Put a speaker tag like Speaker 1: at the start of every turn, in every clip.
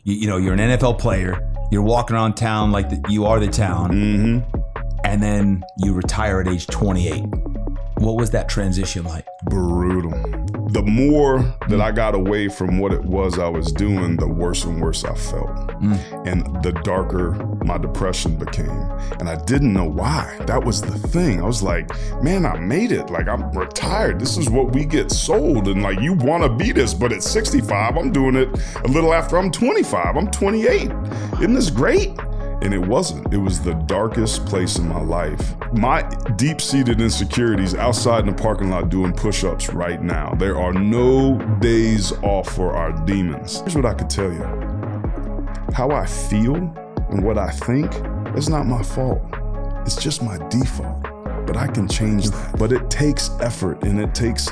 Speaker 1: you're an NFL player. You're walking around town like you are the town.
Speaker 2: Mm-hmm.
Speaker 1: And then you retire at age 28. What was that transition like?
Speaker 2: Brutal. The more that I got away from what it was I was doing, the worse and worse I felt. And the darker my depression became. And I didn't know why. That was the thing. I was like, man, I made it. Like, I'm retired. This is what we get sold. And like, you want to be this, but at 65, I'm doing it a little after I'm 25. I'm 28. Isn't this great? And it wasn't. It was the darkest place in my life. My deep-seated insecurities outside in the parking lot doing push-ups right now. There are no days off for our demons. Here's what I could tell you. How I feel and what I think is not my fault. It's just my default. But I can change that. But it takes effort, and it takes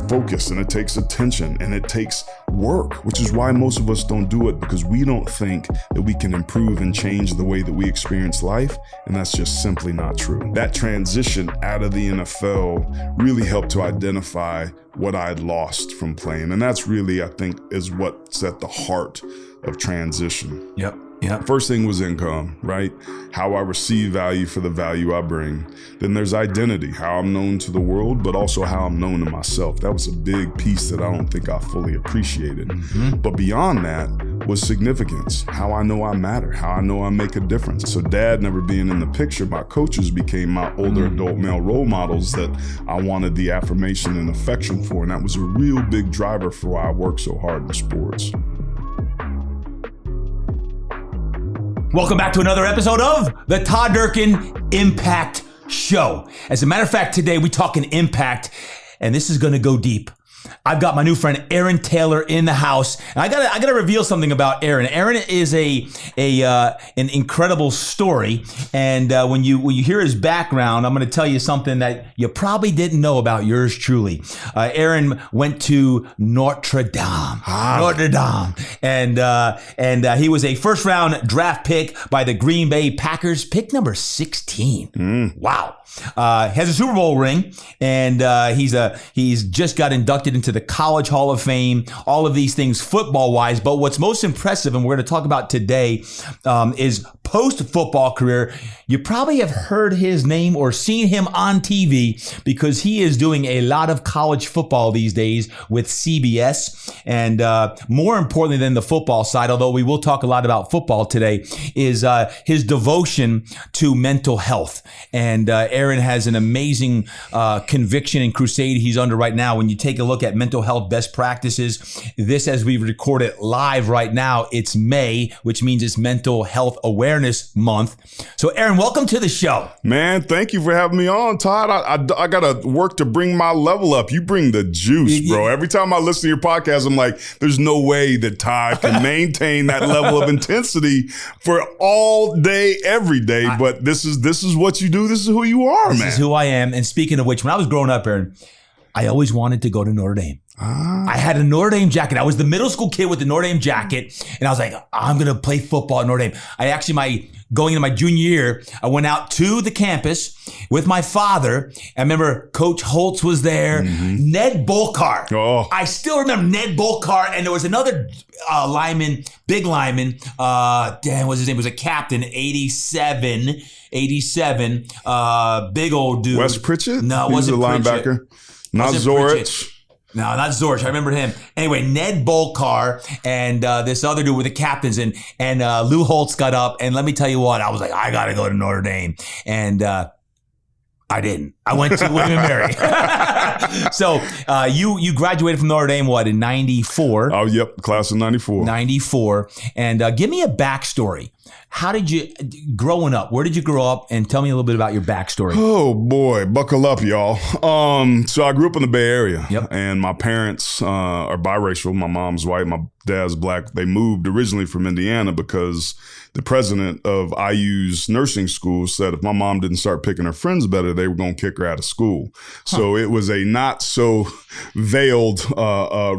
Speaker 2: focus, and it takes attention, and it takes work, which is why most of us don't do it, because we don't think that we can improve and change the way that we experience life, and that's just simply not true. That transition out of the NFL really helped to identify what I'd lost from playing, and that's really, I think, is what's at the heart of transition.
Speaker 1: Yep.
Speaker 2: First thing was income, right? How I receive value for the value I bring. Then there's identity, how I'm known to the world, but also how I'm known to myself. That was a big piece that I don't think I fully appreciated. But beyond that was significance, how I know I matter, how I know I make a difference. So dad never being in the picture, my coaches became my older adult male role models that I wanted the affirmation and affection for. And that was a real big driver for why I work so hard in sports.
Speaker 1: Welcome back to another episode of the Todd Durkin Impact Show. As a matter of fact, today we're talking impact, and this is going to go deep. I've got my new friend Aaron Taylor in the house, and I gotta reveal something about Aaron. Aaron is an incredible story, and when you hear his background, I'm going to tell you something that you probably didn't know about yours truly. Aaron went to Notre Dame, and he was a first round draft pick by the Green Bay Packers, pick number 16. Wow. Has a Super Bowl ring, and he's just got inducted into the College Hall of Fame, all of these things football-wise. But what's most impressive, and we're going to talk about today, is post-football career. You probably have heard his name or seen him on TV because he is doing a lot of college football these days with CBS. And more importantly than the football side, although we will talk a lot about football today, is his devotion to mental health. And Aaron has an amazing conviction and crusade he's under right now. When you take a look at mental health best practices, this, as we record it live right now, it's May, which means it's Mental Health Awareness Month. So Aaron, welcome to the show.
Speaker 2: Man, thank you for having me on, Todd. I got to work to bring my level up. You bring the juice, bro. Every time I listen to your podcast, I'm like, there's no way that Todd can maintain that level of intensity for all day, every day. But this is what you do. This is who you are, man.
Speaker 1: This is who I am. And speaking of which, when I was growing up, Aaron, I always wanted to go to Notre Dame. I had a Notre Dame jacket. I was the middle school kid with the Notre Dame jacket. And I was like, I'm going to play football at Notre Dame. Going into my junior year, I went out to the campus with my father. I remember Coach Holtz was there, Ned Bolkar. Oh. I still remember Ned Bolkar. And there was another lineman, big lineman. What's his name? It was a captain, 87, big old dude.
Speaker 2: Wes Pritchett?
Speaker 1: No, it wasn't
Speaker 2: Pritchett. Linebacker. Not Zorich.
Speaker 1: No, not Zorich. I remember him. Anyway, Ned Bolkar and this other dude were the captains, and Lou Holtz got up. And let me tell you what, I was like, I got to go to Notre Dame. And I didn't. I went to William and Mary. So you graduated from Notre Dame, what, in 94?
Speaker 2: Oh, yep. Class of 94.
Speaker 1: 94. And give me a backstory. How did you, growing up, where did you grow up? And tell me a little bit about your backstory.
Speaker 2: Oh, boy. Buckle up, y'all. So I grew up in the Bay Area.
Speaker 1: Yep.
Speaker 2: And my parents are biracial. My mom's white. My dad's black. They moved originally from Indiana because the president of IU's nursing school said if my mom didn't start picking her friends better, they were going to kick her out of school. So it was a not so veiled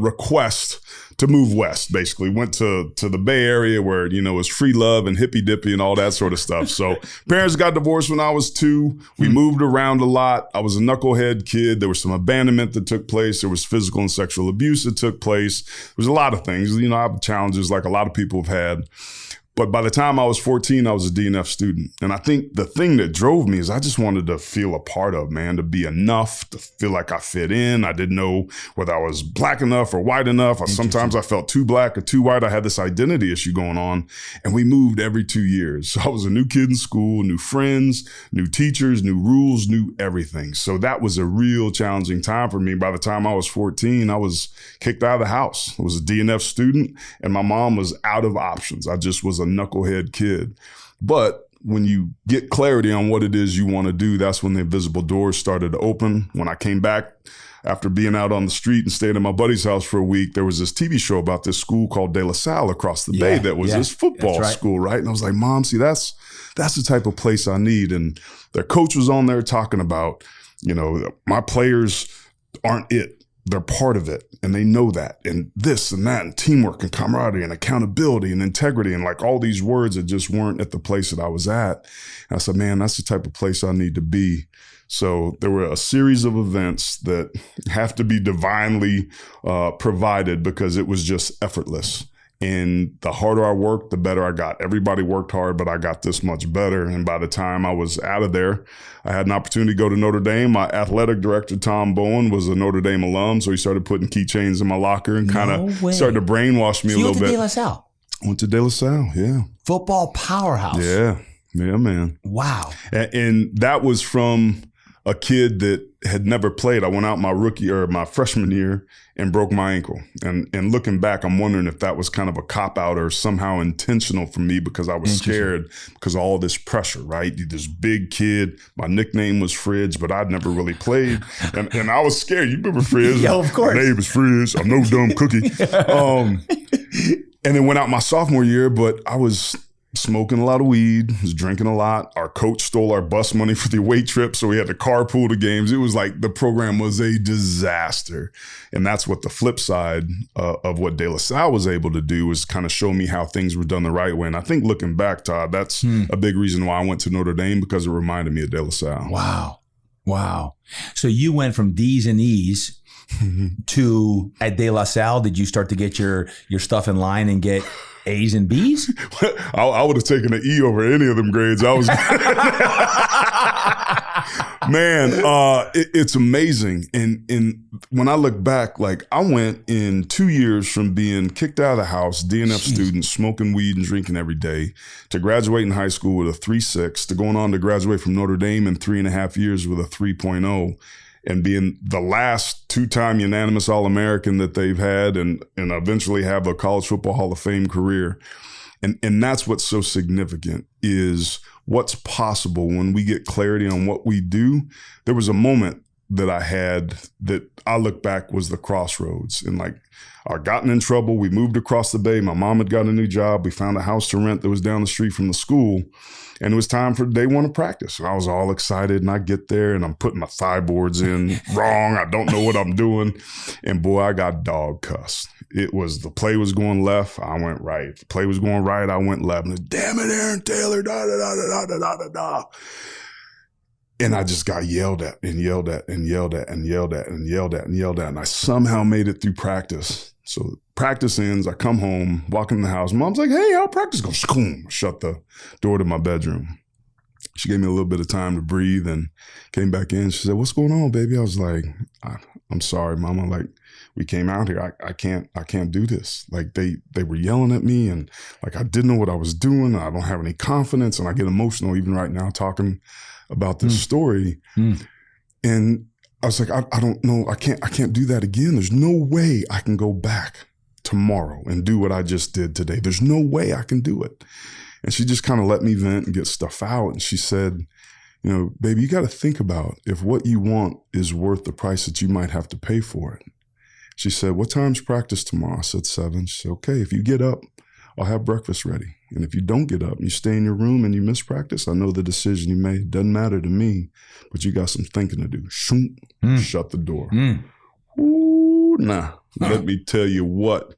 Speaker 2: request to move west, basically. Went to the Bay Area where, you know, it's free love and hippy dippy and all that sort of stuff. So parents got divorced when I was 2. We moved around a lot. I was a knucklehead kid. There was some abandonment that took place. There was physical and sexual abuse that took place. There was a lot of things. You know, I have challenges like a lot of people have had. But by the time I was 14, I was a DNF student. And I think the thing that drove me is I just wanted to feel a part of, man, to be enough, to feel like I fit in. I didn't know whether I was black enough or white enough. Sometimes I felt too black or too white. I had this identity issue going on. And we moved every 2 years. So I was a new kid in school, new friends, new teachers, new rules, new everything. So that was a real challenging time for me. By the time I was 14, I was kicked out of the house. I was a DNF student and my mom was out of options. I just was a knucklehead kid. But when you get clarity on what it is you want to do, that's when the invisible doors started to open. When I came back after being out on the street and staying at my buddy's house for a week, there was this TV show about this school called De La Salle across the bay that was this football school, right? And I was like, Mom, see, that's the type of place I need. And their coach was on there talking about, you know, my players aren't it. They're part of it and they know that, and this and that, and teamwork and camaraderie and accountability and integrity and like all these words that just weren't at the place that I was at. And I said, man, that's the type of place I need to be. So there were a series of events that have to be divinely provided because it was just effortless. And the harder I worked, the better I got. Everybody worked hard, but I got this much better. And by the time I was out of there, I had an opportunity to go to Notre Dame. My athletic director, Tom Bowen, was a Notre Dame alum. So he started putting keychains in my locker and kind of started to brainwash me a little bit.
Speaker 1: You went to De La Salle?
Speaker 2: Went to De La Salle, yeah.
Speaker 1: Football powerhouse.
Speaker 2: Yeah, man.
Speaker 1: Wow.
Speaker 2: And that was from a kid that had never played. I went out my freshman year and broke my ankle. And looking back, I'm wondering if that was kind of a cop-out or somehow intentional for me because I was scared because of all this pressure, right? This big kid, my nickname was Fridge, but I'd never really played. And I was scared. You remember Fridge?
Speaker 1: Yeah, of course.
Speaker 2: My name is Fridge. I'm no dumb cookie. And then went out my sophomore year, but I was smoking a lot of weed, was drinking a lot. Our coach stole our bus money for the away trip, so we had to carpool to games. It was like the program was a disaster. And that's what the flip side of what De La Salle was able to do was kind of show me how things were done the right way. And I think looking back, Todd, that's a big reason why I went to Notre Dame because it reminded me of De La Salle.
Speaker 1: Wow. So you went from D's and E's to at De La Salle. Did you start to get your stuff in line and get A's and B's?
Speaker 2: I would have taken an E over any of them grades. I was, man, it's amazing. And when I look back, like I went in 2 years from being kicked out of the house, DNF student, smoking weed and drinking every day, to graduating high school with a 3.6, to going on to graduate from Notre Dame in 3.5 years with a 3.0. And being the last 2-time unanimous All-American that they've had and eventually have a college football Hall of Fame career. And that's what's so significant is what's possible when we get clarity on what we do. There was a moment that I had that I look back was the crossroads. And like I gotten in trouble. We moved across the bay. My mom had got a new job. We found a house to rent that was down the street from the school. And it was time for day one of practice. And I was all excited and I get there and I'm putting my thigh boards in wrong. I don't know what I'm doing. And boy, I got dog cussed. It was the play was going left. I went right. The play was going right. I went left. And damn it, Aaron Taylor, da, da, da, da, da, da, da, da. And I just got yelled at and yelled at and yelled at and yelled at and yelled at and yelled at. And I somehow made it through practice. So practice ends, I come home, walk in the house. Mom's like, hey, how practice go? Skoom. Shut the door to my bedroom. She gave me a little bit of time to breathe and came back in. She said, what's going on, baby? I was like, I'm sorry, Mama. Like, we came out here. I can't do this. Like they were yelling at me and like I didn't know what I was doing. I don't have any confidence. And I get emotional even right now talking about this story. And I was like, I don't know. I can't do that again. There's no way I can go back tomorrow and do what I just did today. There's no way I can do it. And she just kind of let me vent and get stuff out. And she said, you know, baby, you got to think about if what you want is worth the price that you might have to pay for it. She said, what time's practice tomorrow? I said 7. She said, okay, if you get up, I'll have breakfast ready. And if you don't get up, you stay in your room and you miss practice, I know the decision you made. Doesn't matter to me, but you got some thinking to do. Shut the door. Ooh, nah. Let me tell you what.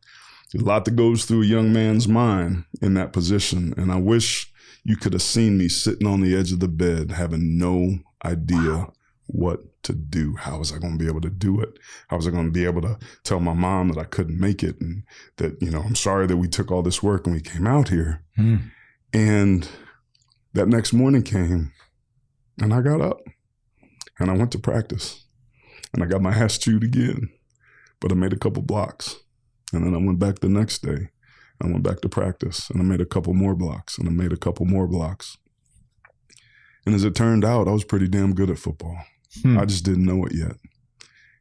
Speaker 2: There's a lot that goes through a young man's mind in that position. And I wish you could have seen me sitting on the edge of the bed, having no idea what to do. How was I going to be able to do it? How was I going to be able to tell my mom that I couldn't make it and that, I'm sorry that we took all this work and we came out here. And that next morning came and I got up and I went to practice and I got my ass chewed again, but I made a couple blocks. And then I went back the next day. I went back to practice and I made a couple more blocks and I made a couple more blocks. And as it turned out, I was pretty damn good at football. I just didn't know it yet.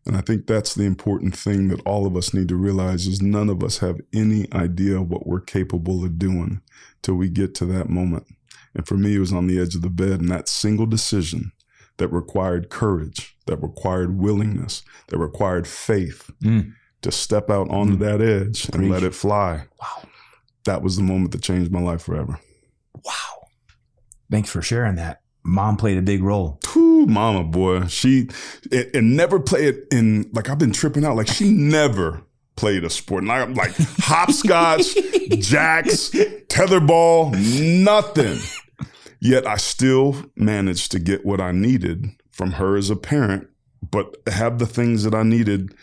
Speaker 2: And I think that's the important thing that all of us need to realize is none of us have any idea what we're capable of doing till we get to that moment. And for me, it was on the edge of the bed, and that single decision that required courage, that required willingness, that required faith to step out onto that edge and let it fly.
Speaker 1: Wow.
Speaker 2: That was the moment that changed my life forever.
Speaker 1: Wow. Thanks for sharing that. Mom played a big role.
Speaker 2: Whew, mama, boy. She never played in, like, I've been tripping out. Like, she never played a sport. And I'm like hopscotch, jacks, tetherball, nothing. Yet I still managed to get what I needed from her as a parent, but have the things that I needed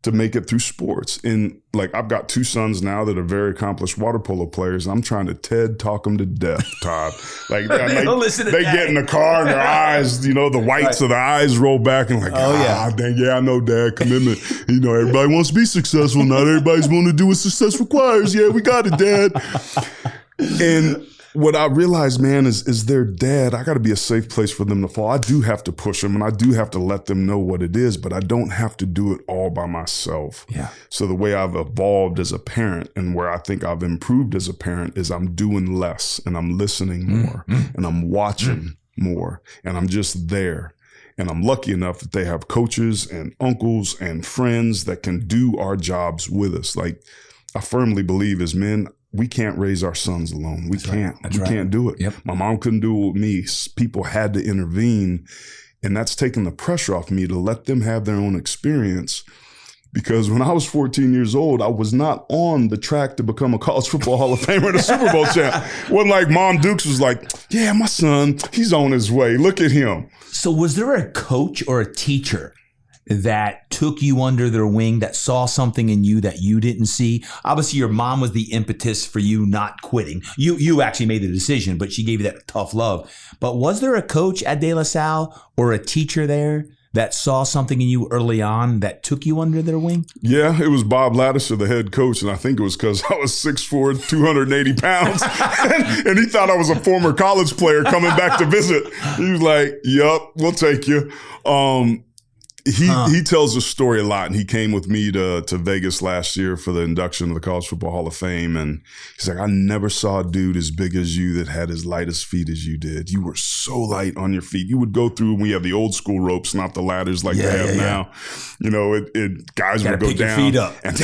Speaker 2: to make it through sports. And like, I've got two sons now that are very accomplished water polo players. I'm trying to TED talk them to death, Todd. Like they get in the car and their eyes, the whites of the eyes roll back and like, dang, yeah, I know, Dad, commitment. Everybody wants to be successful. Not everybody's willing to do what success requires. Yeah, we got it, Dad. And what I realized, man, is their dad. I got to be a safe place for them to fall. I do have to push them and I do have to let them know what it is, but I don't have to do it all by myself.
Speaker 1: Yeah.
Speaker 2: So the way I've evolved as a parent and where I think I've improved as a parent is I'm doing less and I'm listening more and I'm watching more and I'm just there. And I'm lucky enough that they have coaches and uncles and friends that can do our jobs with us. Like, I firmly believe as men, we can't raise our sons alone. We can't. We can't do it.
Speaker 1: Yep.
Speaker 2: My mom couldn't do it with me. People had to intervene. And that's taken the pressure off me to let them have their own experience. Because when I was 14 years old, I was not on the track to become a college football Hall of Famer and a Super Bowl champ. It wasn't like Mom Dukes was like, yeah, my son, he's on his way. Look at him.
Speaker 1: So was there a coach or a teacher that took you under their wing, that saw something in you that you didn't see? Obviously, your mom was the impetus for you not quitting. You actually made the decision, but she gave you that tough love. But was there a coach at De La Salle or a teacher there that saw something in you early on that took you under their wing?
Speaker 2: Yeah, it was Bob Ladisher, the head coach, and I think it was because I was 6'4", 280 pounds, and he thought I was a former college player coming back to visit. He was like, "Yup, we'll take you." He tells a story a lot, and he came with me to Vegas last year for the induction of the College Football Hall of Fame, and he's like, I never saw a dude as big as you that had as light as feet as you did. You were so light on your feet. You would go through, and we have the old school ropes, not the ladders like they have now. Guys would go down.
Speaker 1: Your feet up.
Speaker 2: And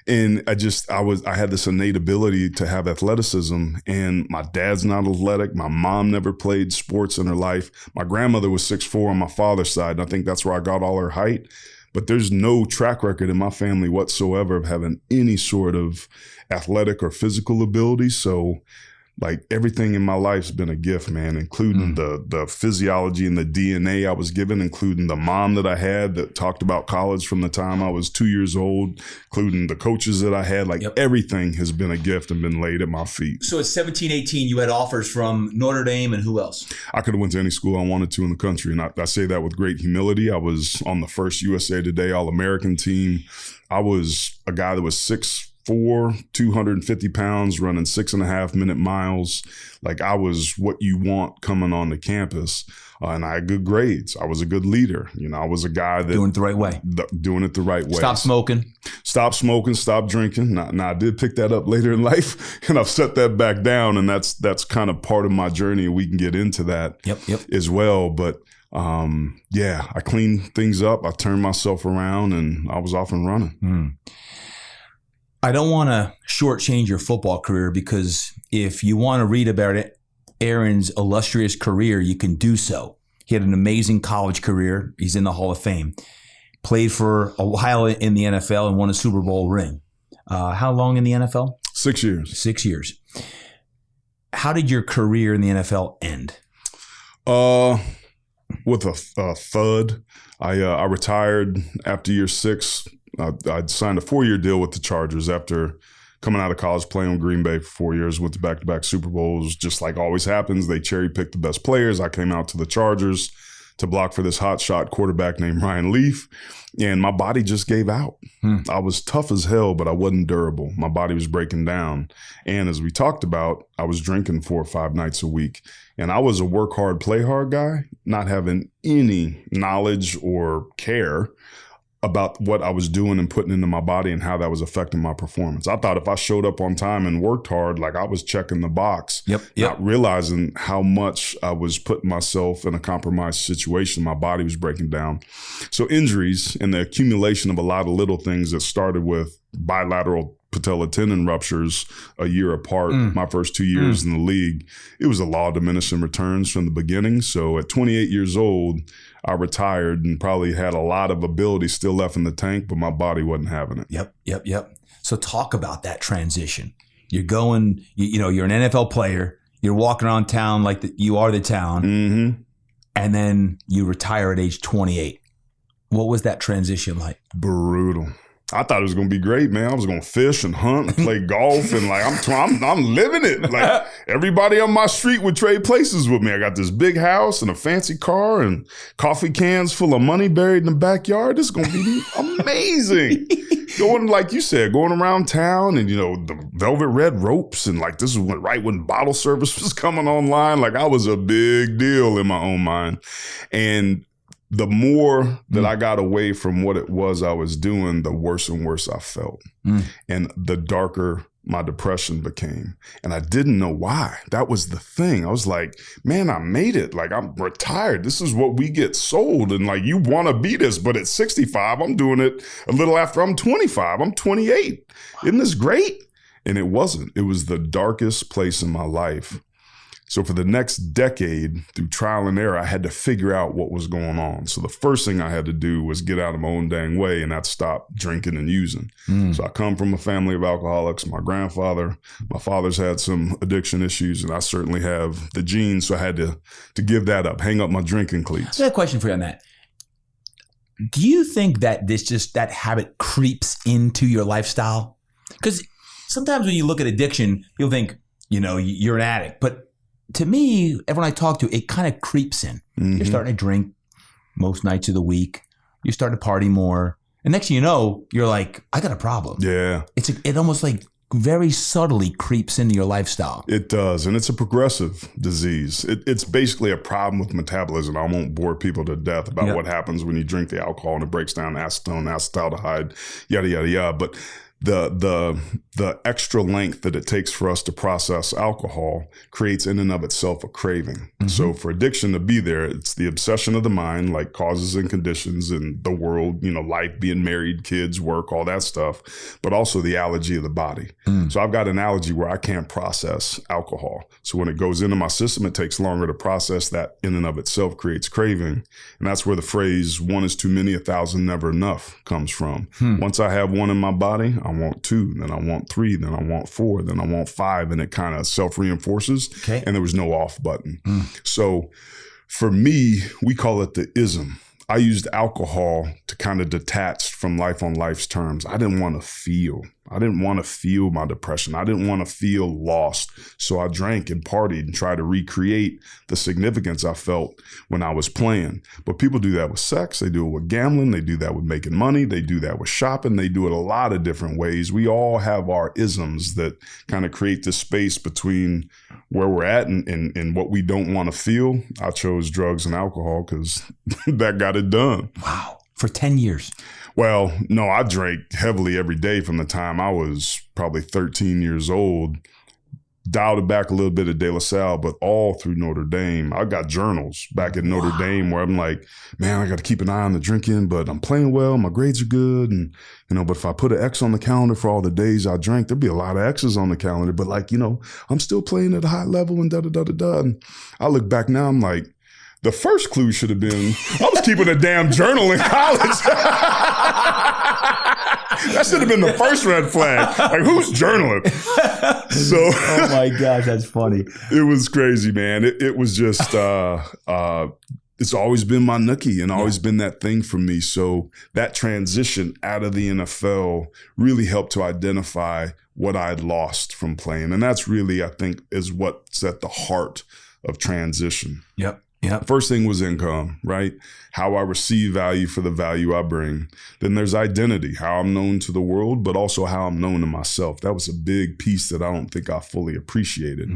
Speaker 2: And I had this innate ability to have athleticism, and my dad's not athletic. My mom never played sports in her life. My grandmother was 6'4" on my father's side, and I think that's where I got all her height. But there's no track record in my family whatsoever of having any sort of athletic or physical ability. So like everything in my life's been a gift, man, including the physiology and the DNA I was given, including the mom that I had that talked about college from the time I was 2 years old, including the coaches that I had. Like everything has been a gift and been laid at my feet.
Speaker 1: So at 17, 18, you had offers from Notre Dame and who else? I
Speaker 2: could have went to any school I wanted to in the country. And I say that with great humility. I was on the first USA Today All-American team. I was a guy that was 6'4", 250 pounds, running 6.5 minute miles. Like I was what you want coming on the campus. And I had good grades. I was a good leader. I was a guy that
Speaker 1: doing it the right way.
Speaker 2: Doing it the right way.
Speaker 1: Stop smoking, stop
Speaker 2: drinking. Now I did pick that up later in life, and I've set that back down. And that's kind of part of my journey. We can get into that as well. But I cleaned things up. I turned myself around, and I was off and running.
Speaker 1: I don't want to shortchange your football career, because if you want to read about it, Aaron's illustrious career, you can do so. He had an amazing college career. He's in the Hall of Fame. played for a while in the NFL and won a Super Bowl ring. How long in the NFL?
Speaker 2: 6 years.
Speaker 1: 6 years. How did your career in the NFL end?
Speaker 2: With a thud. I retired after year 6. I signed a 4-year deal with the Chargers after coming out of college, playing with Green Bay for 4 years, went to back-to-back Super Bowls. Just like always happens, they cherry-picked the best players. I came out to the Chargers to block for this hotshot quarterback named Ryan Leaf, and my body just gave out. I was tough as hell, but I wasn't durable. My body was breaking down. And as we talked about, I was drinking 4 or 5 nights a week. And I was a work hard, play hard guy, not having any knowledge or care about what I was doing and putting into my body and how that was affecting my performance. I thought if I showed up on time and worked hard, like I was checking the box, not realizing how much I was putting myself in a compromised situation. My body was breaking down. So injuries and the accumulation of a lot of little things that started with bilateral patella tendon ruptures a year apart, my first 2 years in the league, it was a law of diminishing returns from the beginning. So at 28 years old, I retired and probably had a lot of ability still left in the tank, but my body wasn't having it.
Speaker 1: Yep. So talk about that transition. You're going, you're an NFL player. You're walking around town like you are the town. And then you retire at age 28. What was that transition like?
Speaker 2: Brutal. I thought it was going to be great, man. I was going to fish and hunt and play golf and like I'm living it. Like everybody on my street would trade places with me. I got this big house and a fancy car and coffee cans full of money buried in the backyard. This is going to be amazing. Going, like you said, going around town and, the velvet red ropes. And like, this is right when bottle service was coming online. Like I was a big deal in my own mind. And the more that I got away from what it was I was doing, the worse and worse I felt. And the darker my depression became. And I didn't know why. That was the thing. I was like, man, I made it. Like, I'm retired. This is what we get sold. And like, you want to be this, but at 65, I'm doing it a little after I'm 25. I'm 28. Isn't this great? And it wasn't. It was the darkest place in my life. So for the next decade, through trial and error, I had to figure out what was going on. So the first thing I had to do was get out of my own dang way, and that's stop drinking and using. So I come from a family of alcoholics. My father's had some addiction issues, and I certainly have the genes. So I had to give that up, hang up my drinking cleats.
Speaker 1: I have a question for you on that. Do you think that that habit creeps into your lifestyle? Because sometimes when you look at addiction, you'll think, you're an addict, but to me, everyone I talk to, it kind of creeps in. You're starting to drink most nights of the week. You're starting to party more. And next thing you know, you're like, I got a problem.
Speaker 2: Yeah.
Speaker 1: It almost like very subtly creeps into your lifestyle.
Speaker 2: It does. And it's a progressive disease. It's basically a problem with metabolism. I won't bore people to death about what happens when you drink the alcohol and it breaks down acetone, acetaldehyde, yada, yada, yada. But the extra length that it takes for us to process alcohol creates in and of itself a craving. So for addiction to be there, it's the obsession of the mind, like causes and conditions in the world, life, being married, kids, work, all that stuff, but also the allergy of the body. So I've got an allergy where I can't process alcohol. So when it goes into my system, it takes longer to process. That in and of itself creates craving. And that's where the phrase, one is too many, 1,000 never enough comes from. Once I have one in my body, I want 2, then I want 3, then I want 4, then I want 5, and it kind of self-reinforces.
Speaker 1: Okay.
Speaker 2: And there was no off button. So for me, we call it the ism. I used alcohol to kind of detach from life on life's terms. I didn't want to feel. I didn't want to feel my depression. I didn't want to feel lost. So I drank and partied and tried to recreate the significance I felt when I was playing. But people do that with sex. They do it with gambling. They do that with making money. They do that with shopping. They do it a lot of different ways. We all have our isms that kind of create this space between where we're at and what we don't want to feel. I chose drugs and alcohol because that got it done.
Speaker 1: Wow. For 10 years.
Speaker 2: Well, no, I drank heavily every day from the time I was probably 13 years old. Dialed it back a little bit at De La Salle, but all through Notre Dame. I got journals back at Notre Dame where I'm like, man, I got to keep an eye on the drinking, but I'm playing well. My grades are good. And, but if I put an X on the calendar for all the days I drank, there'd be a lot of X's on the calendar. But I'm still playing at a high level and da-da-da-da-da. And I look back now, I'm like, The first clue should have been, I was keeping a damn journal in college. That should have been the first red flag. Like, who's journaling? So,
Speaker 1: oh my gosh, that's funny.
Speaker 2: It was crazy, man. It was just, it's always been my nookie and always been that thing for me. So that transition out of the NFL really helped to identify what I had lost from playing. And that's really, I think, is what's at the heart of transition.
Speaker 1: Yep.
Speaker 2: First thing was income, right? How I receive value for the value I bring. Then there's identity, how I'm known to the world, but also how I'm known to myself. That was a big piece that I don't think I fully appreciated.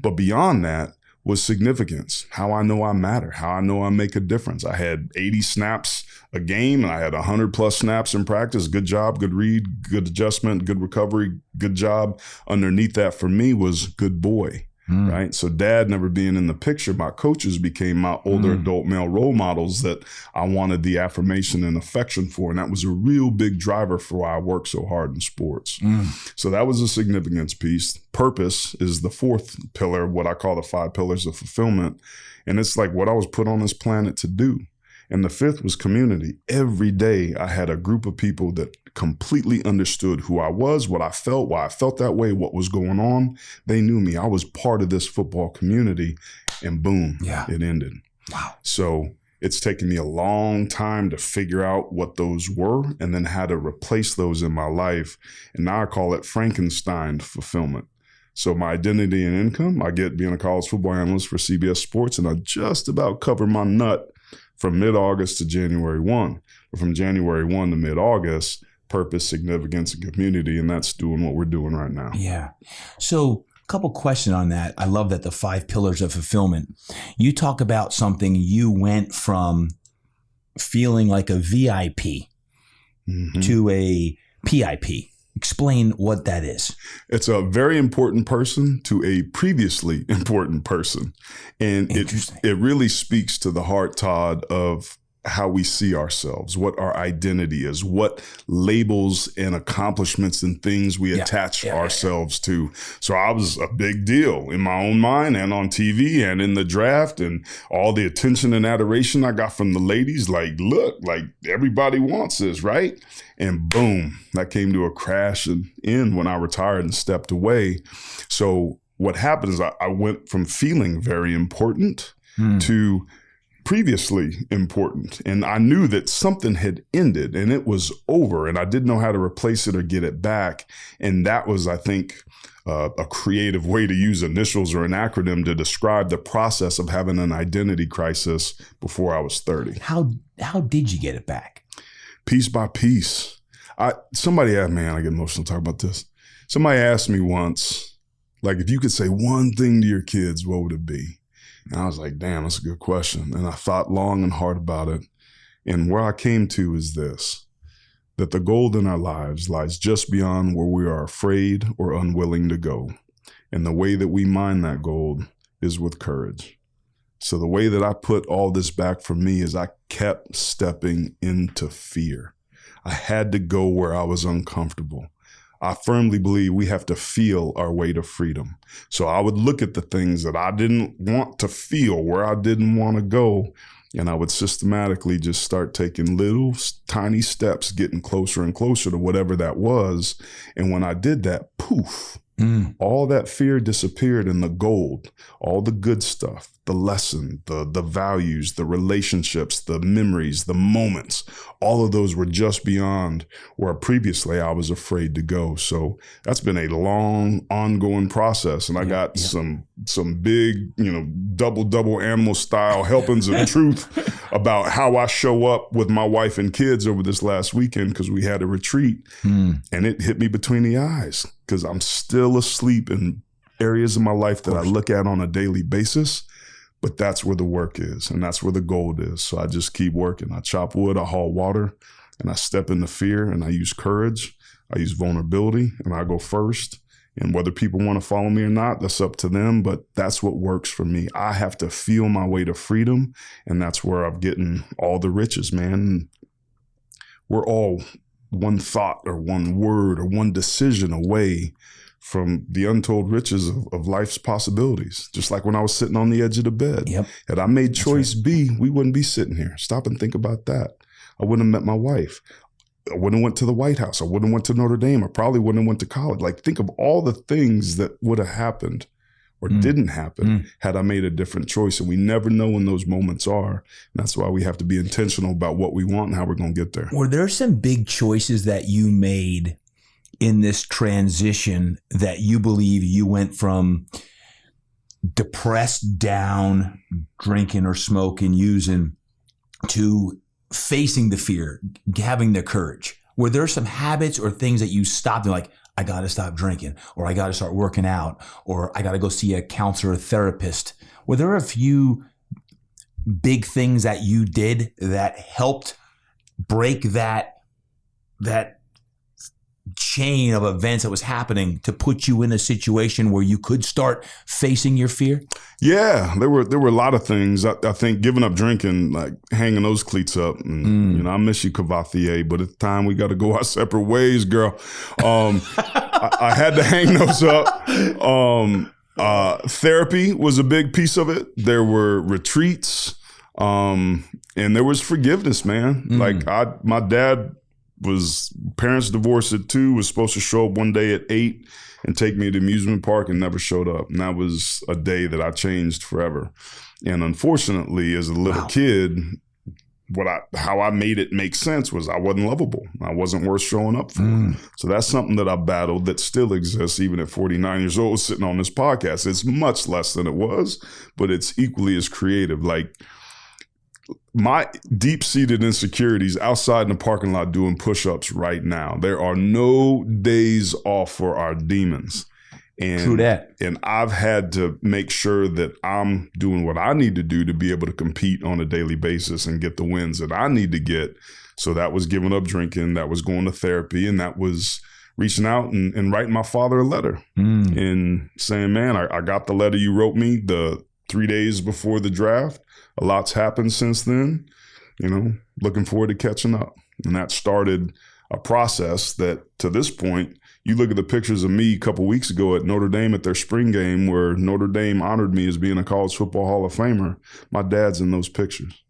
Speaker 2: But beyond that was significance, how I know I matter, how I know I make a difference. I had 80 snaps a game and I had 100 plus snaps in practice. Good job, good read, good adjustment, good recovery, good job. Underneath that for me was good boy. Right. So dad never being in the picture, my coaches became my older adult male role models that I wanted the affirmation and affection for. And that was a real big driver for why I worked so hard in sports. So that was a significance piece. Purpose is the fourth pillar, what I call the 5 pillars of fulfillment. And it's like what I was put on this planet to do. And the fifth was community. Every day I had a group of people that completely understood who I was, what I felt, why I felt that way, what was going on. They knew me. I was part of this football community, and boom, it ended.
Speaker 1: Wow.
Speaker 2: So it's taken me a long time to figure out what those were and then how to replace those in my life. And now I call it Frankenstein fulfillment. So my identity and income, I get being a college football analyst for CBS Sports, and I just about cover my nut from mid-August to January 1. But from January 1 to mid-August, purpose, significance, and community, and that's doing what we're doing right now.
Speaker 1: Yeah. So a couple questions on that. I love that the 5 pillars of fulfillment. You talk about something you went from feeling like a VIP to a PIP. Explain what that is.
Speaker 2: It's a very important person to a previously important person. And it really speaks to the heart, Todd, of how we see ourselves, what our identity is, what labels and accomplishments and things we attach ourselves to. So I was a big deal in my own mind and on TV and in the draft, and all the attention and adoration I got from the ladies. Like, look, like everybody wants this, right? And boom, that came to a crash and end when I retired and stepped away. So what happened is I went from feeling very important to previously important. And I knew that something had ended and it was over, and I didn't know how to replace it or get it back. And that was, I think, a creative way to use initials or an acronym to describe the process of having an identity crisis before I was 30.
Speaker 1: How did you get it back?
Speaker 2: Piece by piece. Somebody asked, man, I get emotional talking about this. Somebody asked me once, like, if you could say one thing to your kids, what would it be? And I was like, damn, that's a good question. And I thought long and hard about it. And where I came to is this, that the gold in our lives lies just beyond where we are afraid or unwilling to go. And the way that we mine that gold is with courage. So the way that I put all this back for me is I kept stepping into fear. I had to go where I was uncomfortable. I firmly believe we have to feel our way to freedom. So I would look at the things that I didn't want to feel, where I didn't want to go, and I would systematically just start taking little tiny steps, getting closer and closer to whatever that was. And when I did that, poof, all that fear disappeared, and the gold, all the good stuff, the lesson, the values, the relationships, the memories, the moments, all of those were just beyond where previously I was afraid to go. So that's been a long, ongoing process. And I got some big, double animal style helpings of truth about how I show up with my wife and kids over this last weekend, because we had a retreat and it hit me between the eyes, because I'm still asleep in areas of my life that I look at on a daily basis. But that's where the work is, and that's where the gold is. So I just keep working. I chop wood, I haul water, and I step into fear, and I use courage. I use vulnerability, and I go first. And whether people want to follow me or not, that's up to them. But that's what works for me. I have to feel my way to freedom, and that's where I'm getting all the riches, man. We're all one thought or one word or one decision away from the untold riches of life's possibilities. Just like when I was sitting on the edge of the bed.
Speaker 1: Yep.
Speaker 2: Had I made choice B, we wouldn't be sitting here. Stop and think about that. I wouldn't have met my wife. I wouldn't have went to the White House. I wouldn't have went to Notre Dame. I probably wouldn't have went to college. Like, think of all the things that would have happened or didn't happen had I made a different choice. And we never know when those moments are. And that's why we have to be intentional about what we want and how we're going to get there.
Speaker 1: Were there some big choices that you made in this transition that you believe you went from depressed, down, drinking or smoking, using, to facing the fear, having the courage? Were there some habits or things that you stopped and like, I got to stop drinking, or I got to start working out, or I got to go see a counselor or therapist? Were there a few big things that you did that helped break that chain of events that was happening to put you in a situation where you could start facing your fear?
Speaker 2: Yeah, there were a lot of things. I think giving up drinking, like hanging those cleats up, and I miss you, Cavatier, but at the time we got to go our separate ways, girl. I had to hang those up. Therapy was a big piece of it. There were retreats, and there was forgiveness, man. Like my dad parents divorced at 2, was supposed to show up one day at 8 and take me to the amusement park and never showed up. And that was a day that I changed forever. And unfortunately, as a little kid, how I made it make sense was I wasn't lovable. I wasn't worth showing up for. So that's something that I battled that still exists even at 49 years old sitting on this podcast. It's much less than it was, but it's equally as creative. Like, my deep-seated insecurities outside in the parking lot doing push-ups right now. There are no days off for our demons. And,
Speaker 1: True that.
Speaker 2: And I've had to make sure that I'm doing what I need to do to be able to compete on a daily basis and get the wins that I need to get. So that was giving up drinking, that was going to therapy, and that was reaching out and writing my father a letter and saying, man, I got the letter you wrote me the 3 days before the draft. A lot's happened since then, looking forward to catching up. And that started a process that, to this point, you look at the pictures of me a couple weeks ago at Notre Dame at their spring game where Notre Dame honored me as being a college football Hall of Famer. My dad's in those pictures.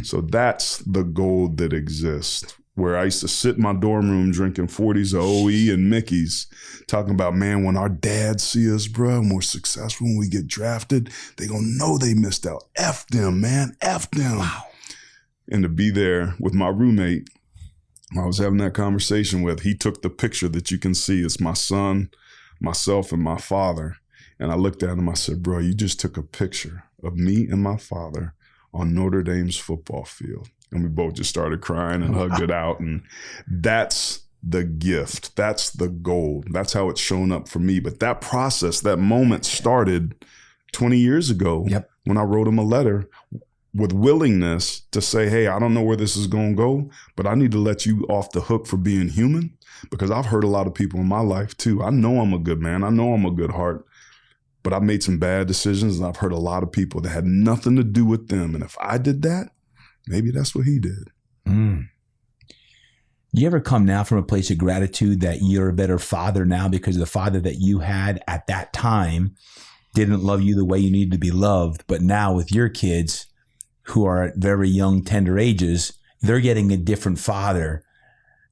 Speaker 2: So that's the gold that exists, where I used to sit in my dorm room drinking 40s of OE and Mickey's, talking about, man, when our dads see us, bro, and we're successful, when we get drafted, they gonna know they missed out. F them, man, F them. Wow. And to be there with my roommate, I was having that conversation with, he took the picture that you can see. It's my son, myself, and my father. And I looked at him, I said, bro, you just took a picture of me and my father on Notre Dame's football field. And we both just started crying and hugged it out. And that's the gift. That's the gold. That's how it's shown up for me. But that process, that moment started 20 years ago when I wrote him a letter with willingness to say, hey, I don't know where this is going to go, but I need to let you off the hook for being human, because I've hurt a lot of people in my life too. I know I'm a good man. I know I'm a good heart, but I've made some bad decisions and I've hurt a lot of people that had nothing to do with them. And if I did that, maybe that's what he did.
Speaker 1: You ever come now from a place of gratitude that you're a better father now because the father that you had at that time didn't love you the way you needed to be loved, but now with your kids who are at very young, tender ages, they're getting a different father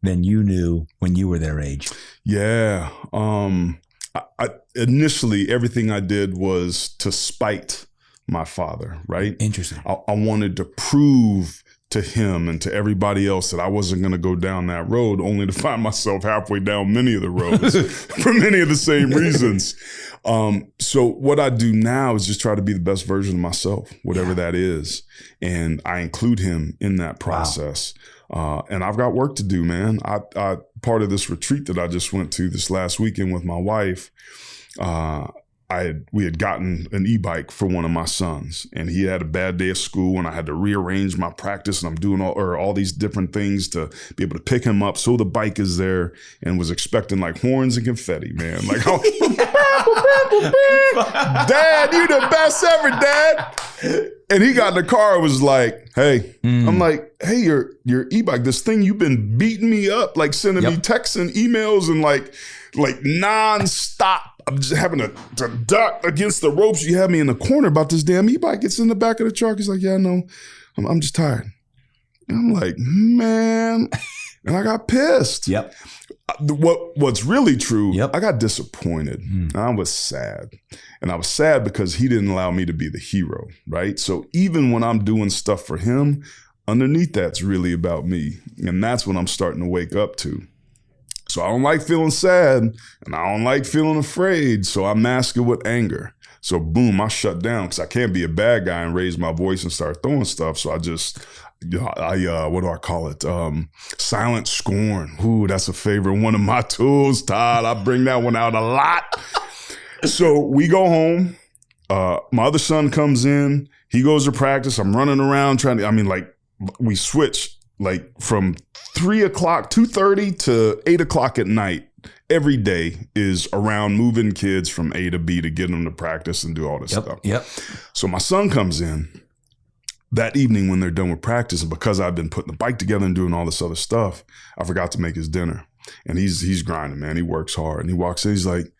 Speaker 1: than you knew when you were their age? Yeah.
Speaker 2: I initially, everything I did was to spite my father, right?
Speaker 1: Interesting.
Speaker 2: I wanted to prove to him and to everybody else that I wasn't going to go down that road, only to find myself halfway down many of the roads for many of the same reasons. So what I do now is just try to be the best version of myself, whatever that is. And I include him in that process. Wow. And I've got work to do, man. I part of this retreat that I just went to this last weekend with my wife, we had gotten an e-bike for one of my sons, and he had a bad day at school, and I had to rearrange my practice, and I'm doing all these different things to be able to pick him up. So the bike is there, and was expecting like horns and confetti, man. Like, Dad, you the best ever, Dad. And he got in the car and was like, hey, I'm like, hey, your e-bike, this thing, you've been beating me up, like sending me texts and emails and like, like nonstop. I'm just having to duck against the ropes. You have me in the corner about this damn e-bike. Gets in the back of the truck. He's like, yeah, I know. I'm just tired. And I'm like, man. And I got pissed.
Speaker 1: Yep.
Speaker 2: What's really true,
Speaker 1: Yep.
Speaker 2: I got disappointed. I was sad. And I was sad because he didn't allow me to be the hero, right? So even when I'm doing stuff for him, underneath that's really about me. And that's what I'm starting to wake up to. So I don't like feeling sad and I don't like feeling afraid. So I mask it with anger. So boom, I shut down because I can't be a bad guy and raise my voice and start throwing stuff. So I just, what do I call it? Silent scorn. Ooh, that's a favorite one of my tools, Todd. I bring that one out a lot. So we go home. My other son comes in. He goes to practice. I'm running around we switch like from 3 o'clock, 2:30 to 8 o'clock at night. Every day is around moving kids from A to B to get them to practice and do all this stuff.
Speaker 1: Yep.
Speaker 2: So my son comes in that evening when they're done with practice, and because I've been putting the bike together and doing all this other stuff, I forgot to make his dinner. And he's grinding, man. He works hard. And he walks in, he's like,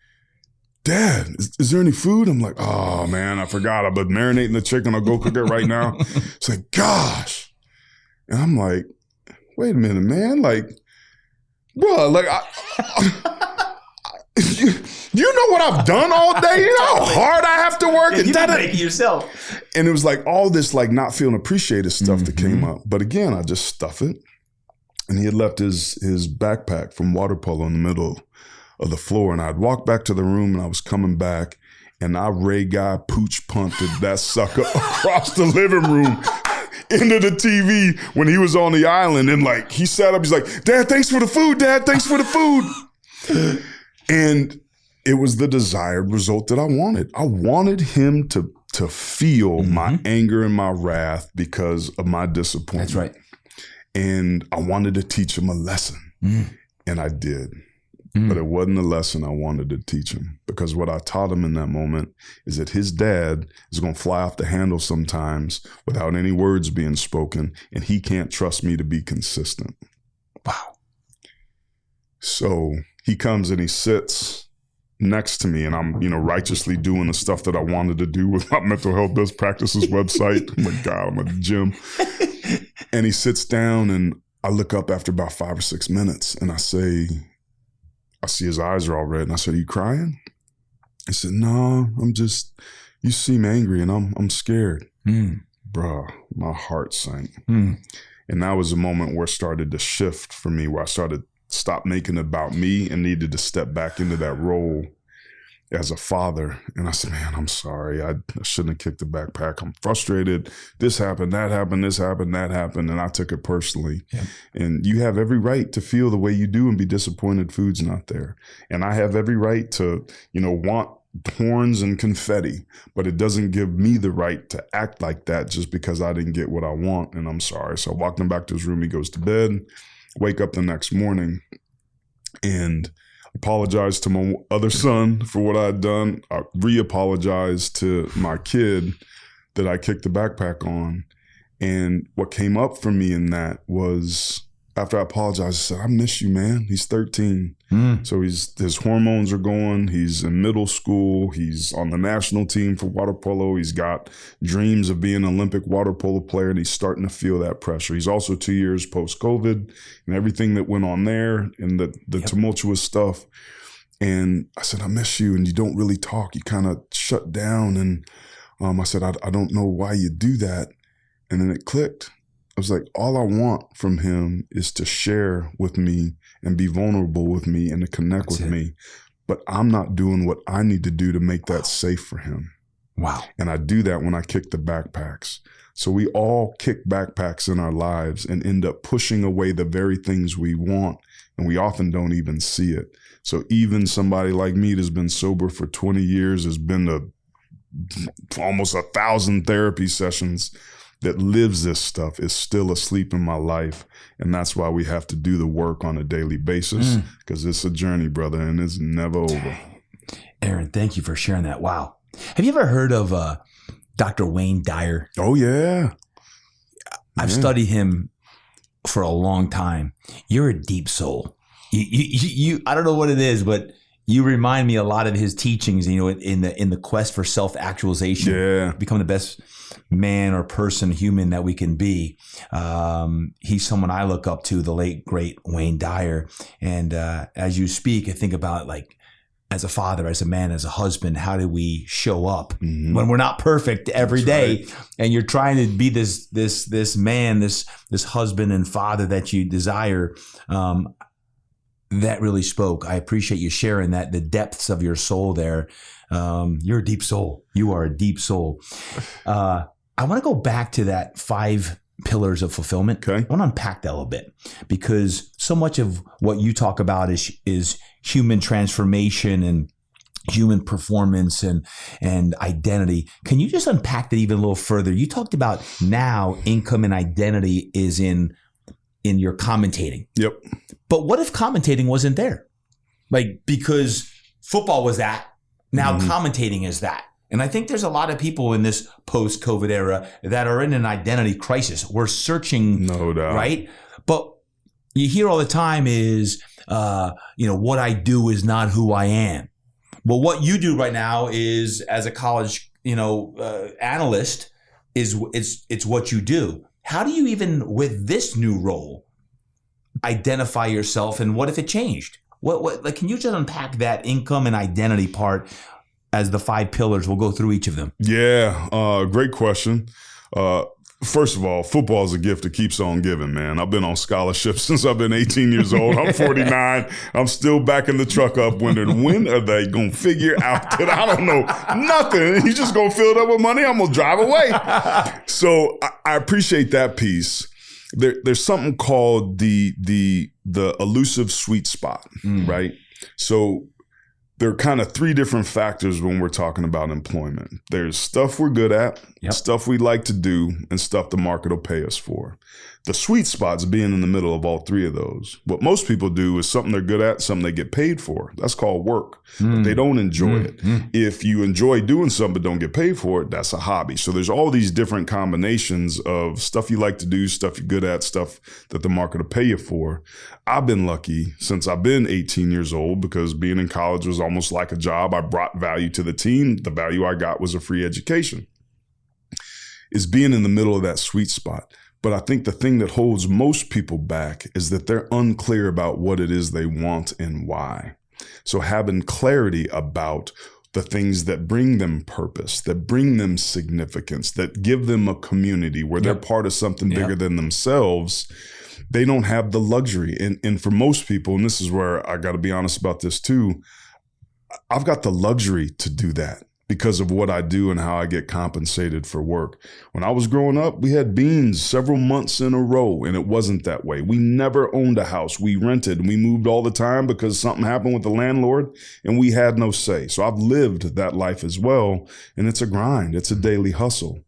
Speaker 2: Dad, is there any food? I'm like, oh man, I forgot. I've been marinating the chicken. I'll go cook it right now. It's like, gosh. And I'm like, wait a minute, man. Like, bro, like, you know what I've done all day? You know how hard I have to work?
Speaker 1: You can make it yourself.
Speaker 2: And it was like all this like not feeling appreciated stuff that came up. But again, I just stuff it. And he had left his backpack from water polo in the middle of the floor. And I'd walked back to the room and I was coming back and I Ray Guy pooch punted that sucker across the living room into the TV when he was on the island. And like, he sat up, he's like, Dad, thanks for the food, Dad, thanks for the food. And it was the desired result that I wanted. I wanted him to feel my anger and my wrath because of my disappointment.
Speaker 1: That's right.
Speaker 2: And I wanted to teach him a lesson. And I did. But it wasn't a lesson I wanted to teach him, because what I taught him in that moment is that his dad is going to fly off the handle sometimes without any words being spoken, and he can't trust me to be consistent.
Speaker 1: Wow.
Speaker 2: So he comes and he sits next to me, and I'm, righteously doing the stuff that I wanted to do with my mental health best practices website. Oh my God, I'm at the gym. And he sits down, and I look up after about 5 or 6 minutes, and I see his eyes are all red. And I said, are you crying? He said, no, you seem angry and I'm scared. Bruh, my heart sank. And that was a moment where it started to shift for me, where I stopped making it about me and needed to step back into that role as a father. And I said, man, I'm sorry. I shouldn't have kicked the backpack. I'm frustrated. This happened, that happened, this happened, that happened. And I took it personally. Yeah. And you have every right to feel the way you do and be disappointed food's not there. And I have every right to, want horns and confetti, but it doesn't give me the right to act like that just because I didn't get what I want. And I'm sorry. So I walked him back to his room. He goes to bed, wake up the next morning, and apologized to my other son for what I had done. I re-apologized to my kid that I kicked the backpack on. And what came up for me in that was, after I apologized, I said, I miss you, man. He's 13. So his hormones are going. He's in middle school. He's on the national team for water polo. He's got dreams of being an Olympic water polo player, and he's starting to feel that pressure. He's also 2 years post-COVID and everything that went on there and the tumultuous stuff. And I said, I miss you, and you don't really talk. You kind of shut down. And I said, I don't know why you do that. And then it clicked. I was like, all I want from him is to share with me and be vulnerable with me and to connect with me. But I'm not doing what I need to do to make that safe for him.
Speaker 1: Wow.
Speaker 2: And I do that when I kick the backpacks. So we all kick backpacks in our lives and end up pushing away the very things we want. And we often don't even see it. So even somebody like me that's been sober for 20 years, has been to almost 1,000 therapy sessions, that lives this stuff, is still asleep in my life. And that's why we have to do the work on a daily basis, because it's a journey, brother, and it's never over.
Speaker 1: Aaron, thank you for sharing that. Wow. Have you ever heard of Dr. Wayne Dyer?
Speaker 2: Oh, yeah.
Speaker 1: I've studied him for a long time. You're a deep soul. You I don't know what it is, but You remind me a lot of his teachings, in the quest for self-actualization.
Speaker 2: Yeah.
Speaker 1: Become the best man or person, human that we can be. He's someone I look up to, the late, great Wayne Dyer. And as you speak, I think about like, as a father, as a man, as a husband, how do we show up when we're not perfect every day? Right. And you're trying to be this man, this husband and father that you desire. That really spoke. I appreciate you sharing that, the depths of your soul there. You're a deep soul. You are a deep soul. I want to go back to that 5 pillars of fulfillment.
Speaker 2: Okay.
Speaker 1: I want to unpack that a little bit, because so much of what you talk about is human transformation and human performance and identity. Can you just unpack that even a little further? You talked about now income and identity is in your commentating.
Speaker 2: Yep.
Speaker 1: But what if commentating wasn't there? Like, because football was that, now commentating is that. And I think there's a lot of people in this post-COVID era that are in an identity crisis. We're searching,
Speaker 2: no doubt,
Speaker 1: right? But you hear all the time is, what I do is not who I am. Well, what you do right now is, as a college, analyst, it's what you do. How do you even, with this new role, identify yourself, and what if it changed? What can you just unpack that income and identity part as the 5 pillars? We'll go through each of them.
Speaker 2: Yeah, great question. First of all, football is a gift that keeps on giving, man. I've been on scholarship since I've been 18 years old. I'm 49. I'm still backing the truck up wondering, when are they going to figure out that I don't know nothing? He's just going to fill it up with money. I'm going to drive away. So I appreciate that piece. There's something called the elusive sweet spot, right? So there are kind of 3 different factors when we're talking about employment. There's stuff we're good at, stuff we like to do, and stuff the market will pay us for. The sweet spot's being in the middle of all 3 of those. What most people do is something they're good at, something they get paid for. That's called work. But they don't enjoy it. If you enjoy doing something but don't get paid for it, that's a hobby. So there's all these different combinations of stuff you like to do, stuff you're good at, stuff that the market will pay you for. I've been lucky since I've been 18 years old, because being in college was almost like a job. I brought value to the team. The value I got was a free education. Is being in the middle of that sweet spot. But I think the thing that holds most people back is that they're unclear about what it is they want and why. So having clarity about the things that bring them purpose, that bring them significance, that give them a community where they're part of something bigger than themselves, they don't have the luxury. And for most people, and this is where I got to be honest about this too, I've got the luxury to do that because of what I do and how I get compensated for work. When I was growing up, we had beans several months in a row, and it wasn't that way. We never owned a house. We rented, and we moved all the time because something happened with the landlord, and we had no say. So I've lived that life as well, and it's a grind. It's a daily hustle.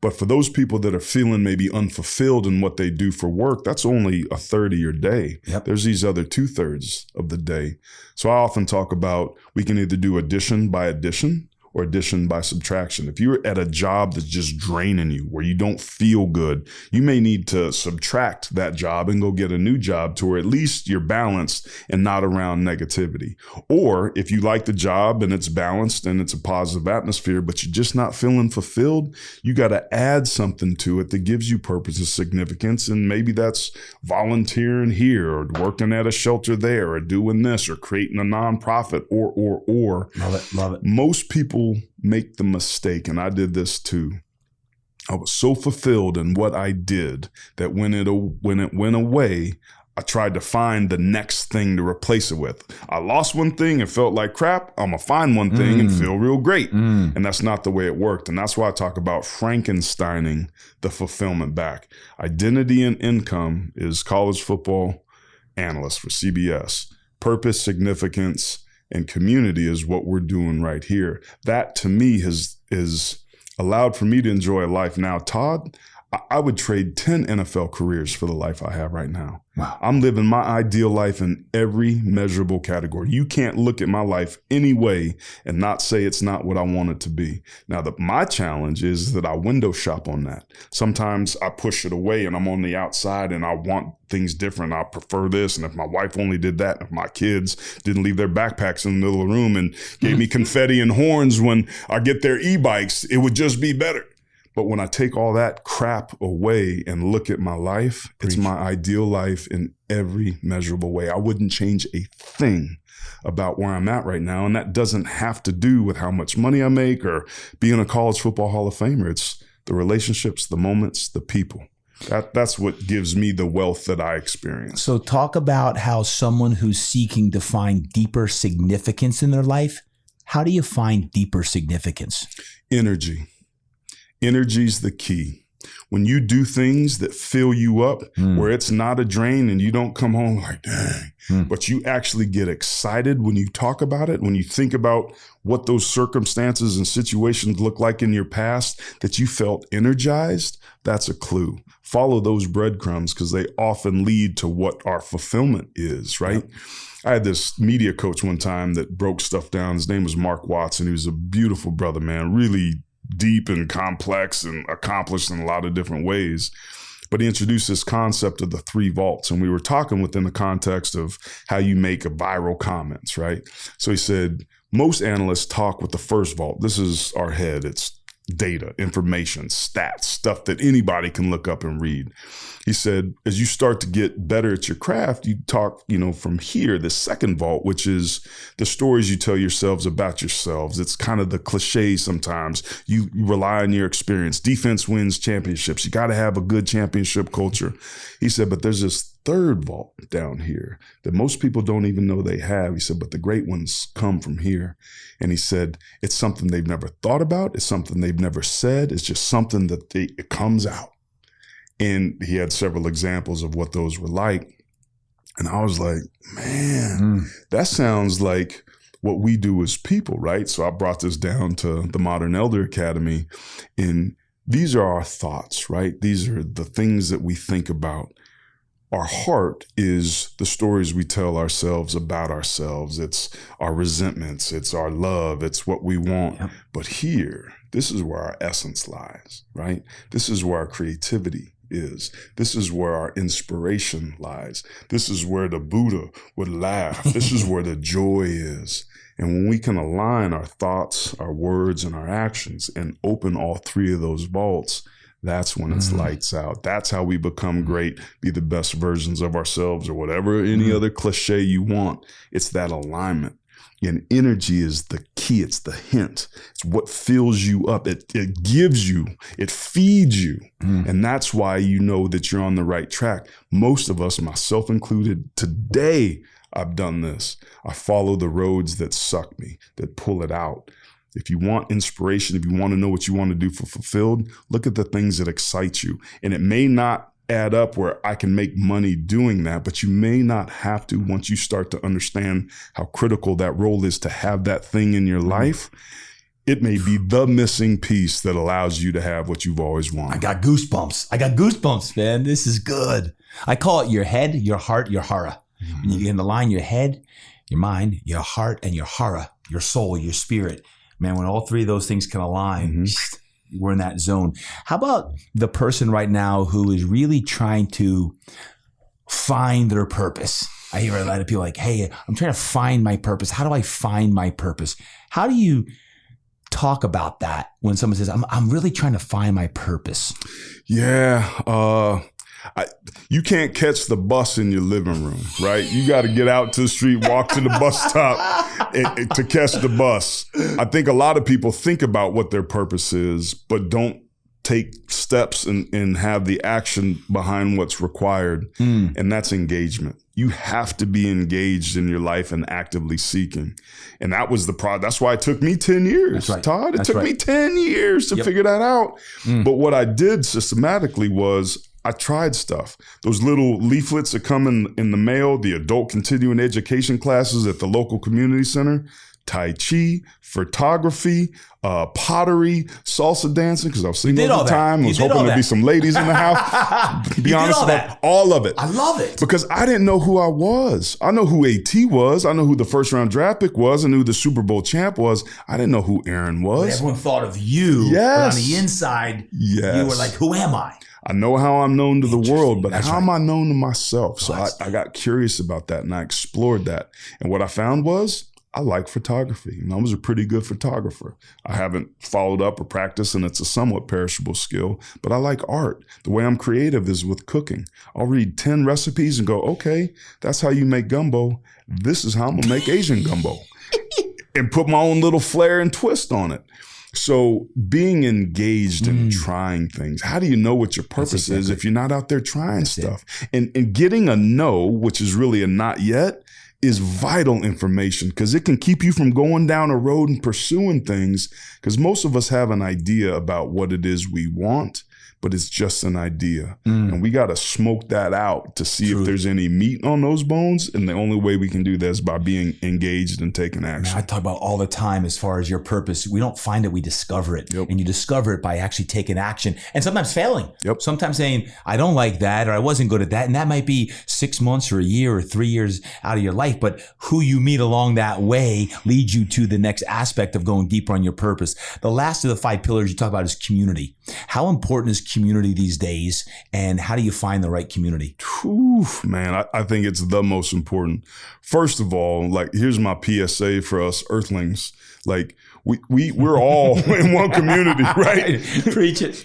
Speaker 2: But for those people that are feeling maybe unfulfilled in what they do for work, that's only a third of your day. There's these other 2/3 of the day. So I often talk about we can either do addition by addition or addition by subtraction. If you're at a job that's just draining you, where you don't feel good, you may need to subtract that job and go get a new job to where at least you're balanced and not around negativity. Or if you like the job and it's balanced and it's a positive atmosphere, but you're just not feeling fulfilled, you got to add something to it that gives you purpose and significance. And maybe that's volunteering here, or working at a shelter there, or doing this, or creating a nonprofit, or.
Speaker 1: Love it.
Speaker 2: Most people make the mistake, and I did this too. I was so fulfilled in what I did that when it went away, I tried to find the next thing to replace it with. I lost one thing and felt like crap. I'm going to find one thing and feel real great. And that's not the way it worked. And that's why I talk about Frankensteining the fulfillment back. Identity and income is college football analyst for CBS. Purpose, significance, and community is what we're doing right here. That to me has allowed for me to enjoy life. Now, Todd, I would trade 10 NFL careers for the life I have right now.
Speaker 1: Wow.
Speaker 2: I'm living my ideal life in every measurable category. You can't look at my life any way and not say it's not what I want it to be. Now, my challenge is that I window shop on that. Sometimes I push it away and I'm on the outside and I want things different. I prefer this. And if my wife only did that, if my kids didn't leave their backpacks in the middle of the room and gave me confetti and horns when I get their e-bikes, it would just be better. But when I take all that crap away and look at my life, it's my ideal life in every measurable way. I wouldn't change a thing about where I'm at right now. And that doesn't have to do with how much money I make or being a college football Hall of Famer. It's the relationships, the moments, the people. That's what gives me the wealth that I experience.
Speaker 1: So talk about how someone who's seeking to find deeper significance in their life, how do you find deeper significance?
Speaker 2: Energy. Energy's the key. When you do things that fill you up, where it's not a drain and you don't come home like, dang, but you actually get excited when you talk about it, when you think about what those circumstances and situations look like in your past, that you felt energized, that's a clue. Follow those breadcrumbs because they often lead to what our fulfillment is, right? Yep. I had this media coach one time that broke stuff down. His name was Mark Watson. He was a beautiful brother, man, really deep and complex and accomplished in a lot of different ways. But he introduced this concept of the 3 vaults. And we were talking within the context of how you make a viral comments, right? So he said, most analysts talk with the first vault. This is our head. It's data, information, stats, stuff that anybody can look up and read. He said, as you start to get better at your craft, you talk, from here, the second vault, which is the stories you tell yourselves about yourselves. It's kind of the cliche sometimes. You rely on your experience. Defense wins championships. You got to have a good championship culture. He said, but there's this third vault down here that most people don't even know they have. He said, but the great ones come from here. And he said, it's something they've never thought about. It's something they've never said. It's just something that it comes out. And he had several examples of what those were like. And I was like, man, that sounds like what we do as people, right? So I brought this down to the Modern Elder Academy. And these are our thoughts, right? These are the things that we think about. Our heart is the stories we tell ourselves about ourselves. It's our resentments. It's our love. It's what we want. Yep. But here, this is where our essence lies, right? This is where our creativity is. This is where our inspiration lies. This is where the Buddha would laugh. This is where the joy is. And when we can align our thoughts, our words, and our actions and open all 3 of those vaults, that's when it's lights out. That's how we become great, be the best versions of ourselves or whatever, any other cliche you want. It's that alignment. And energy is the key. It's the hint. It's what fills you up. It gives you, it feeds you. And that's why you know that you're on the right track. Most of us, myself included, today I've done this. I follow the roads that suck me, that pull it out. If you want inspiration, if you want to know what you want to do for fulfilled, look at the things that excite you. And it may not add up where I can make money doing that, but you may not have to once you start to understand how critical that role is to have that thing in your life. It may be the missing piece that allows you to have what you've always wanted.
Speaker 1: I got goosebumps, man. This is good. I call it your head, your heart, your hara. And you can align your head, your mind, your heart, and your hara, your soul, your spirit. Man, when all 3 of those things can align, we're in that zone. How about the person right now who is really trying to find their purpose? I hear a lot of people like, hey, I'm trying to find my purpose. How do I find my purpose? How do you talk about that when someone says, I'm really trying to find my purpose?
Speaker 2: Yeah. You can't catch the bus in your living room, right? You got to get out to the street, walk to the bus stop to catch the bus. I think a lot of people think about what their purpose is, but don't take steps and have the action behind what's required. And that's engagement. You have to be engaged in your life and actively seeking. And that was that's why it took me 10 years, right. Todd. It took me 10 years to figure that out. But what I did systematically was I tried stuff. Those little leaflets that come in the mail, the adult continuing education classes at the local community center, Tai Chi, photography, pottery, salsa dancing, because I was single at the time. I was hoping there'd be some ladies in the house. Be honest about all of it.
Speaker 1: I love it.
Speaker 2: Because I didn't know who I was. I know who AT was. I know who the first round draft pick was. I knew who the Super Bowl champ was. I didn't know who Aaron was.
Speaker 1: But everyone thought of you. Yes. But on the inside, you were like, who am I?
Speaker 2: I know how I'm known to the world, but how am I known to myself? So I got curious about that and I explored that. And what I found was, I like photography, and I was a pretty good photographer. I haven't followed up or practiced, and it's a somewhat perishable skill, but I like art. The way I'm creative is with cooking. I'll read 10 recipes and go, okay, that's how you make gumbo. This is how I'm gonna make Asian gumbo. And put my own little flair and twist on it. So being engaged in trying things, how do you know what your purpose is if you're not out there trying stuff? And getting a no, which is really a not yet, is vital information because it can keep you from going down a road and pursuing things, because most of us have an idea about what it is we want, but it's just an idea. And we got to smoke that out to see if there's any meat on those bones. And the only way we can do that is by being engaged and taking action.
Speaker 1: Man, I talk about all the time as far as your purpose. We don't find it, we discover it. And you discover it by actually taking action and sometimes failing. Sometimes saying, I don't like that, or I wasn't good at that. And that might be 6 months or a year or 3 years out of your life. But who you meet along that way leads you to the next aspect of going deeper on your purpose. The last of the 5 pillars you talk about is community. How important is community these days, and how do you find the right community?
Speaker 2: Man, I think it's the most important. First of all, like, here's my PSA for us earthlings. Like, we're all in one community, right?
Speaker 1: Preach it.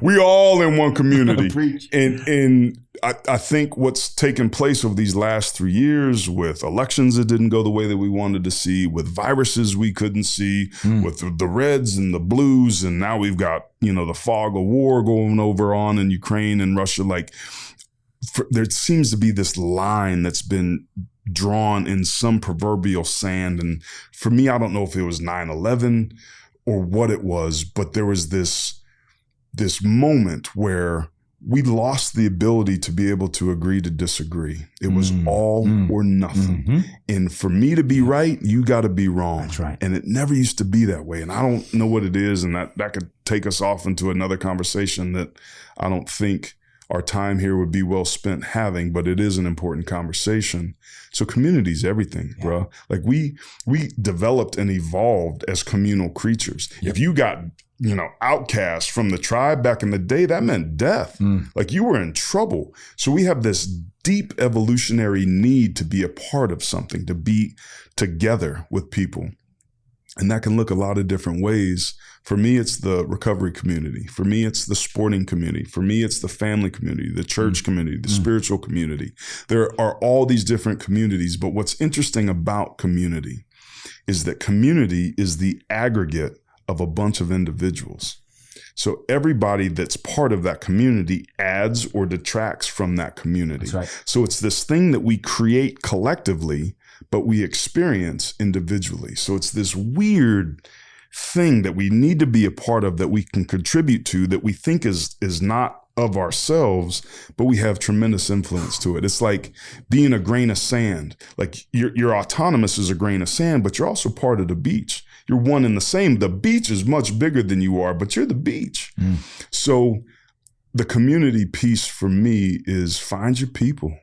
Speaker 2: We all in one community.
Speaker 1: Preach.
Speaker 2: And I think what's taken place over these last 3 years with elections that didn't go the way that we wanted to see, with viruses we couldn't see, with the reds and the blues, and now we've got, the fog of war going over on in Ukraine and Russia. Like, there seems to be this line that's been drawn in some proverbial sand. And for me, I don't know if it was 9/11 or what it was, but there was this moment where we lost the ability to be able to agree to disagree. It was all or nothing. And for me to be right, you got to be wrong.
Speaker 1: That's right.
Speaker 2: And it never used to be that way. And I don't know what it is. And that could take us off into another conversation that I don't think our time here would be well spent having, but it is an important conversation. So community is everything, bro. Like, we developed and evolved as communal creatures. If you got, outcast from the tribe back in the day, that meant death. Like, you were in trouble. So we have this deep evolutionary need to be a part of something, to be together with people. And that can look a lot of different ways. For me, it's the recovery community. For me, it's the sporting community. For me, it's the family community, the church community, the spiritual community. There are all these different communities. But what's interesting about community is that community is the aggregate of a bunch of individuals. So everybody that's part of that community adds or detracts from that community.
Speaker 1: That's right.
Speaker 2: So it's this thing that we create collectively, but we experience individually. So it's this weird thing that we need to be a part of, that we can contribute to, that we think is not of ourselves, but we have tremendous influence to it. It's like being a grain of sand. Like, you're autonomous as a grain of sand, but you're also part of the beach. You're one and the same. The beach is much bigger than you are, but you're the beach. So the community piece for me is find your people.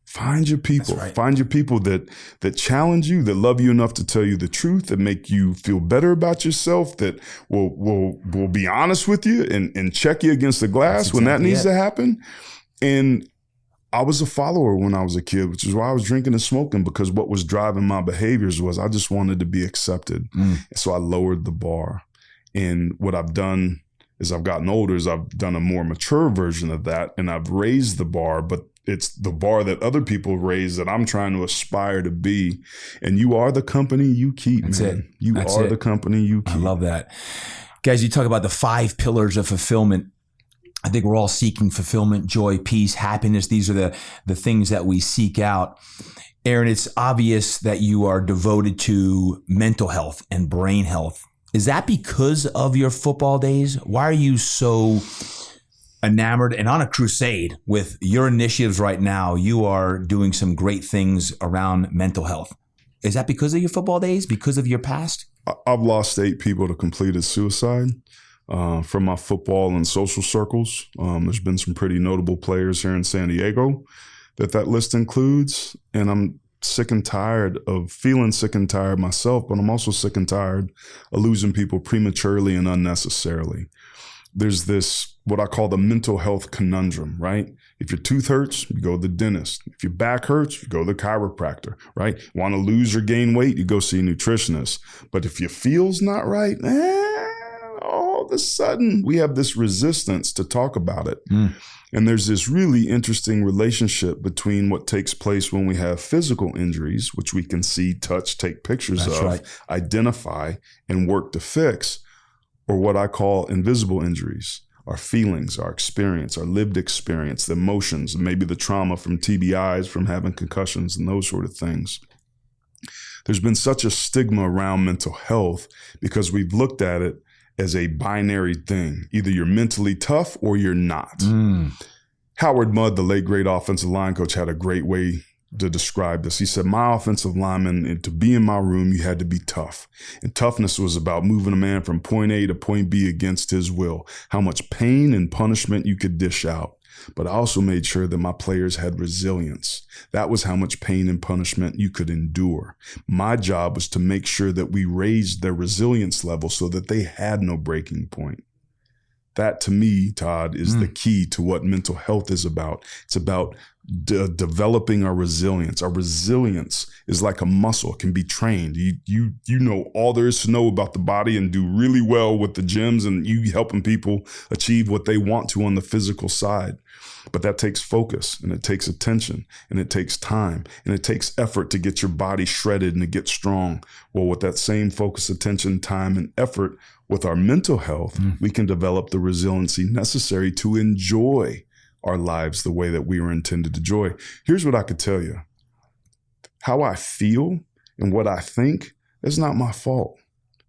Speaker 2: Find your people. Right. Find your people that challenge you, that love you enough to tell you the truth, that make you feel better about yourself, that will be honest with you and check you against the glass when that needs to happen. And I was a follower when I was a kid, which is why I was drinking and smoking, because what was driving my behaviors was I just wanted to be accepted. So I lowered the bar. And what I've done as I've gotten older is I've done a more mature version of that, and I've raised the bar, but it's the bar that other people raise that I'm trying to aspire to be. And you are the company you keep,
Speaker 1: That's
Speaker 2: man.
Speaker 1: it.
Speaker 2: You
Speaker 1: That's
Speaker 2: are
Speaker 1: it.
Speaker 2: the company you keep.
Speaker 1: I love that. Guys, you talk about the 5 pillars of fulfillment. I think we're all seeking fulfillment, joy, peace, happiness. These are the things that we seek out. Aaron, it's obvious that you are devoted to mental health and brain health. Is that because of your football days? Why are you so enamored and on a crusade with your initiatives right now? You are doing some great things around mental health. Is that because of your football days? Because of your past?
Speaker 2: I've lost 8 people to completed suicide from my football and social circles. There's been some pretty notable players here in San Diego that list includes. And I'm sick and tired of feeling sick and tired myself, but I'm also sick and tired of losing people prematurely and unnecessarily. There's this, what I call the mental health conundrum, right? If your tooth hurts, you go to the dentist. If your back hurts, you go to the chiropractor, right? Want to lose or gain weight, you go see a nutritionist. But if your feel's not right, all of a sudden we have this resistance to talk about it. And there's this really interesting relationship between what takes place when we have physical injuries, which we can see, touch, take pictures of, identify, and work to fix, or what I call invisible injuries, our feelings, our experience, our lived experience, the emotions, maybe the trauma from TBIs, from having concussions and those sort of things. There's been such a stigma around mental health because we've looked at it as a binary thing. Either you're mentally tough or you're not. Howard Mudd, the late great offensive line coach, had a great way to describe this. He said, my offensive lineman, to be in my room, you had to be tough. And toughness was about moving a man from point A to point B against his will, how much pain and punishment you could dish out. But I also made sure that my players had resilience. That was how much pain and punishment you could endure. My job was to make sure that we raised their resilience level so that they had no breaking point. That, to me, Todd, is the key to what mental health is about. It's about developing our resilience. Our resilience is like a muscle. It can be trained. You know all there is to know about the body and do really well with the gyms and you helping people achieve what they want to on the physical side. But that takes focus and it takes attention and it takes time and it takes effort to get your body shredded and to get strong. Well, with that same focus, attention, time, and effort with our mental health, we can develop the resiliency necessary to enjoy our lives the way that we were intended to enjoy. Here's what I could tell you. How I feel and what I think is not my fault.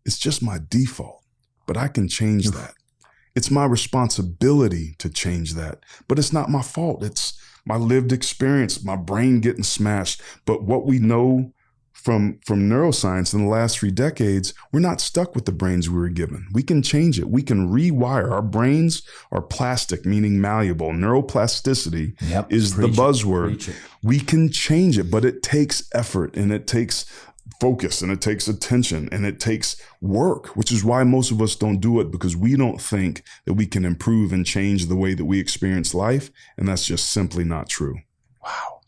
Speaker 2: It's just my default, but I can change that. It's my responsibility to change that, but it's not my fault. It's my lived experience, my brain getting smashed. But what we know from neuroscience in the last 3 decades, we're not stuck with the brains we were given. We can change it. We can rewire. Our brains are plastic, meaning malleable. Neuroplasticity is the buzzword. We can change it, but it takes effort and it takes focus and it takes attention and it takes work, which is why most of us don't do it, because we don't think that we can improve and change the way that we experience life. And that's just simply not true.
Speaker 1: Wow.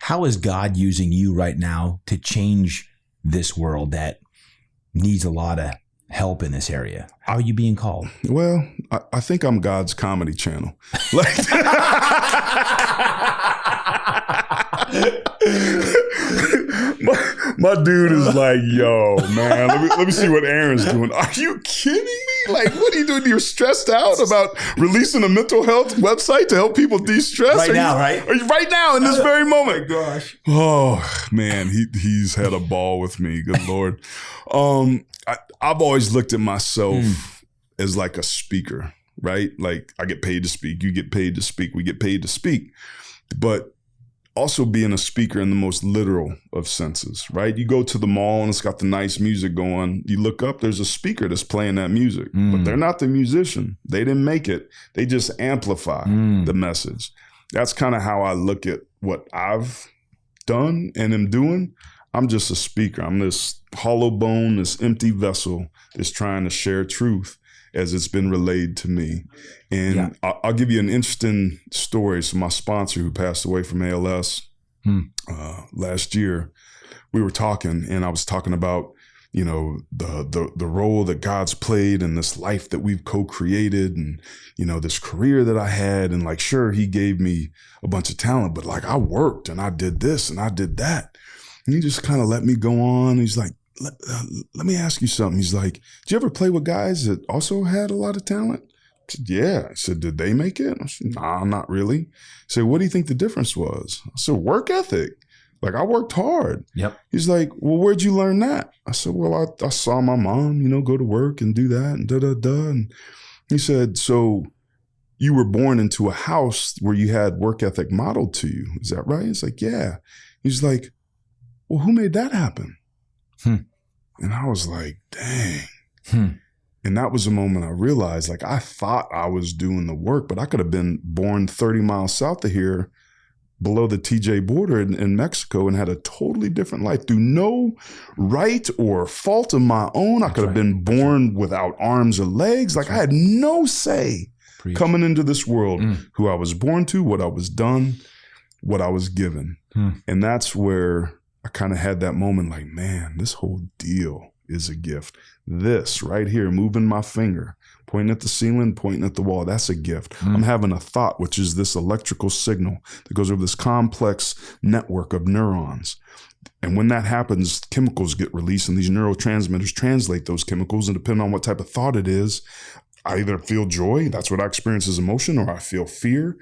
Speaker 1: How is God using you right now to change this world that needs a lot of help in this area? How are you being called?
Speaker 2: Well, I think I'm God's comedy channel. My dude is like, yo, man, let me see what Aaron's doing. Are you kidding me? Like, what are you doing? You're stressed out about releasing a mental health website to help people de-stress?
Speaker 1: Right now, right?
Speaker 2: Are you right now in this very moment?
Speaker 1: Oh my gosh.
Speaker 2: Oh, man, he's had a ball with me. Good Lord. I've always looked at myself as like a speaker, right? Like I get paid to speak. You get paid to speak. We get paid to speak. But also being a speaker in the most literal of senses, right? You go to the mall and it's got the nice music going. You look up, there's a speaker that's playing that music, but they're not the musician. They didn't make it. They just amplify the message. That's kind of how I look at what I've done and am doing. I'm just a speaker. I'm this hollow bone, this empty vessel that's trying to share truth as it's been relayed to me. And I'll give you an interesting story. So my sponsor, who passed away from ALS last year, we were talking and I was talking about, you know, the role that God's played in this life that we've co-created and, you know, this career that I had. And like, sure, he gave me a bunch of talent, but like I worked and I did this and I did that. And he just kind of let me go on. He's like, let me ask you something. He's like, did you ever play with guys that also had a lot of talent? I said, yeah. I said, did they make it? I said, nah, not really. He said, what do you think the difference was? I said, work ethic. Like I worked hard.
Speaker 1: Yep.
Speaker 2: He's like, well, where'd you learn that? I said, well, I saw my mom, you know, go to work and do that and da-da-da. And he said, so you were born into a house where you had work ethic modeled to you. Is that right? It's like, yeah. He's like, well, who made that happen?
Speaker 1: Hmm.
Speaker 2: And I was like, dang. And that was a moment I realized, like, I thought I was doing the work, but I could have been born 30 miles south of here below the TJ border in Mexico and had a totally different life through no right or fault of my own. I could have been born without arms or legs. Like, I had no say coming into this world, who I was born to, what I was done, what I was given. And that's where I kind of had that moment like, man, this whole deal is a gift. This right here, moving my finger, pointing at the ceiling, pointing at the wall, that's a gift. I'm having a thought, which is this electrical signal that goes over this complex network of neurons. And when that happens, chemicals get released and these neurotransmitters translate those chemicals. And depending on what type of thought it is, I either feel joy, that's what I experience as emotion, or I feel fear,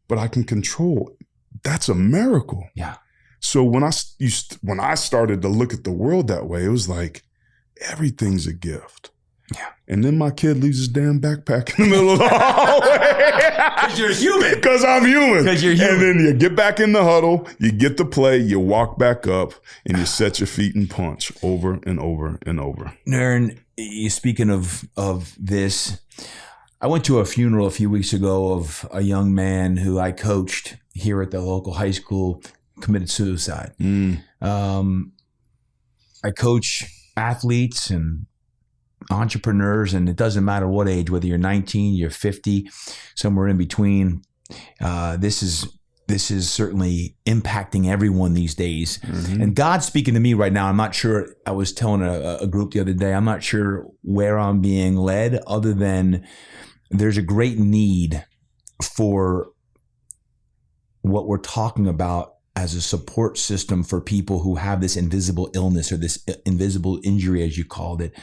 Speaker 2: but I can control. That's a miracle.
Speaker 1: Yeah.
Speaker 2: So when I started to look at the world that way, it was like, everything's a gift.
Speaker 1: Yeah.
Speaker 2: And then my kid leaves his damn backpack in the middle of the hallway.
Speaker 1: Because you're human.
Speaker 2: Because I'm human.
Speaker 1: Because you're human.
Speaker 2: And then you get back in the huddle, you get to play, you walk back up, and you set your feet and punch over and over and over.
Speaker 1: Nern, speaking of this, I went to a funeral a few weeks ago of a young man who I coached here at the local high school, committed suicide. I coach athletes and entrepreneurs, and it doesn't matter what age, whether you're 19, you're 50, somewhere in between. This is certainly impacting everyone these days. And God's speaking to me right now. I'm not sure. I was telling a group the other day, I'm not sure where I'm being led, other than there's a great need for what we're talking about as a support system for people who have this invisible illness or this invisible injury, as you called it.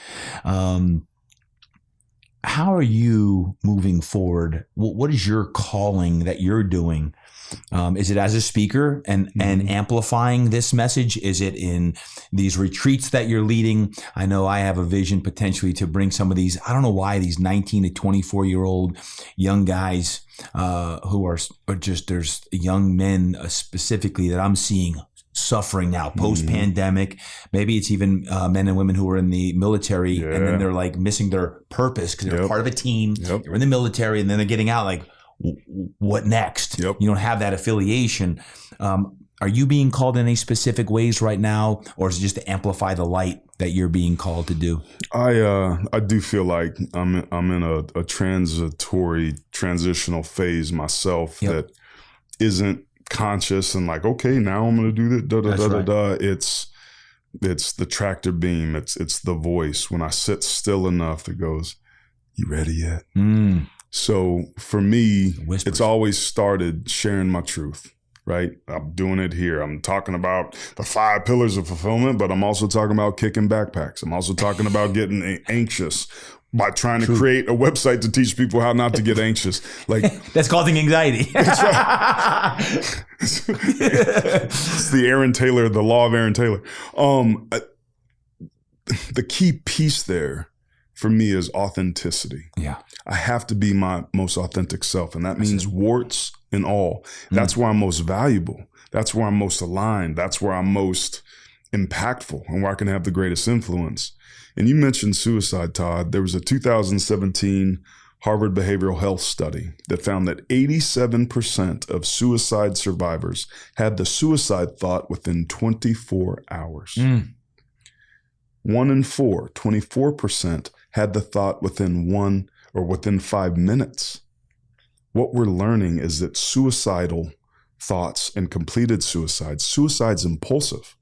Speaker 1: How are you moving forward? What is your calling that you're doing? Is it as a speaker and amplifying this message? Is it in these retreats that you're leading? I know I have a vision potentially to bring some of these, I don't know why, these 19 to 24-year-old young guys who are just, there's young men specifically that I'm seeing suffering now post-pandemic. Maybe it's even men and women who are in the military and then they're like missing their purpose because they're part of a team. They're in the military and then they're getting out like, what next? You don't have that affiliation. Are you being called in any specific ways right now, or is it just to amplify the light that you're being called to do?
Speaker 2: I do feel like I'm in a transitional phase myself that isn't conscious and like, okay, now I'm going to do that. It's the tractor beam. It's the voice when I sit still enough that goes, "You ready yet?" So for me, it's always started sharing my truth, right? I'm doing it here. I'm talking about the 5 pillars of fulfillment, but I'm also talking about kicking backpacks. I'm also talking about getting anxious by trying to create a website to teach people how not to get anxious. Like
Speaker 1: that's causing anxiety.
Speaker 2: That's right. It's the Aaron Taylor, the law of Aaron Taylor. The key piece there for me is authenticity. I have to be my most authentic self. And that means warts and all. That's where I'm most valuable. That's where I'm most aligned. That's where I'm most impactful and where I can have the greatest influence. And you mentioned suicide, Todd. There was a 2017 Harvard behavioral health study that found that 87% of suicide survivors had the suicide thought within 24 hours. 1 in 4, 24%, had the thought within 5 minutes. What we're learning is that suicidal thoughts and completed suicide's impulsive.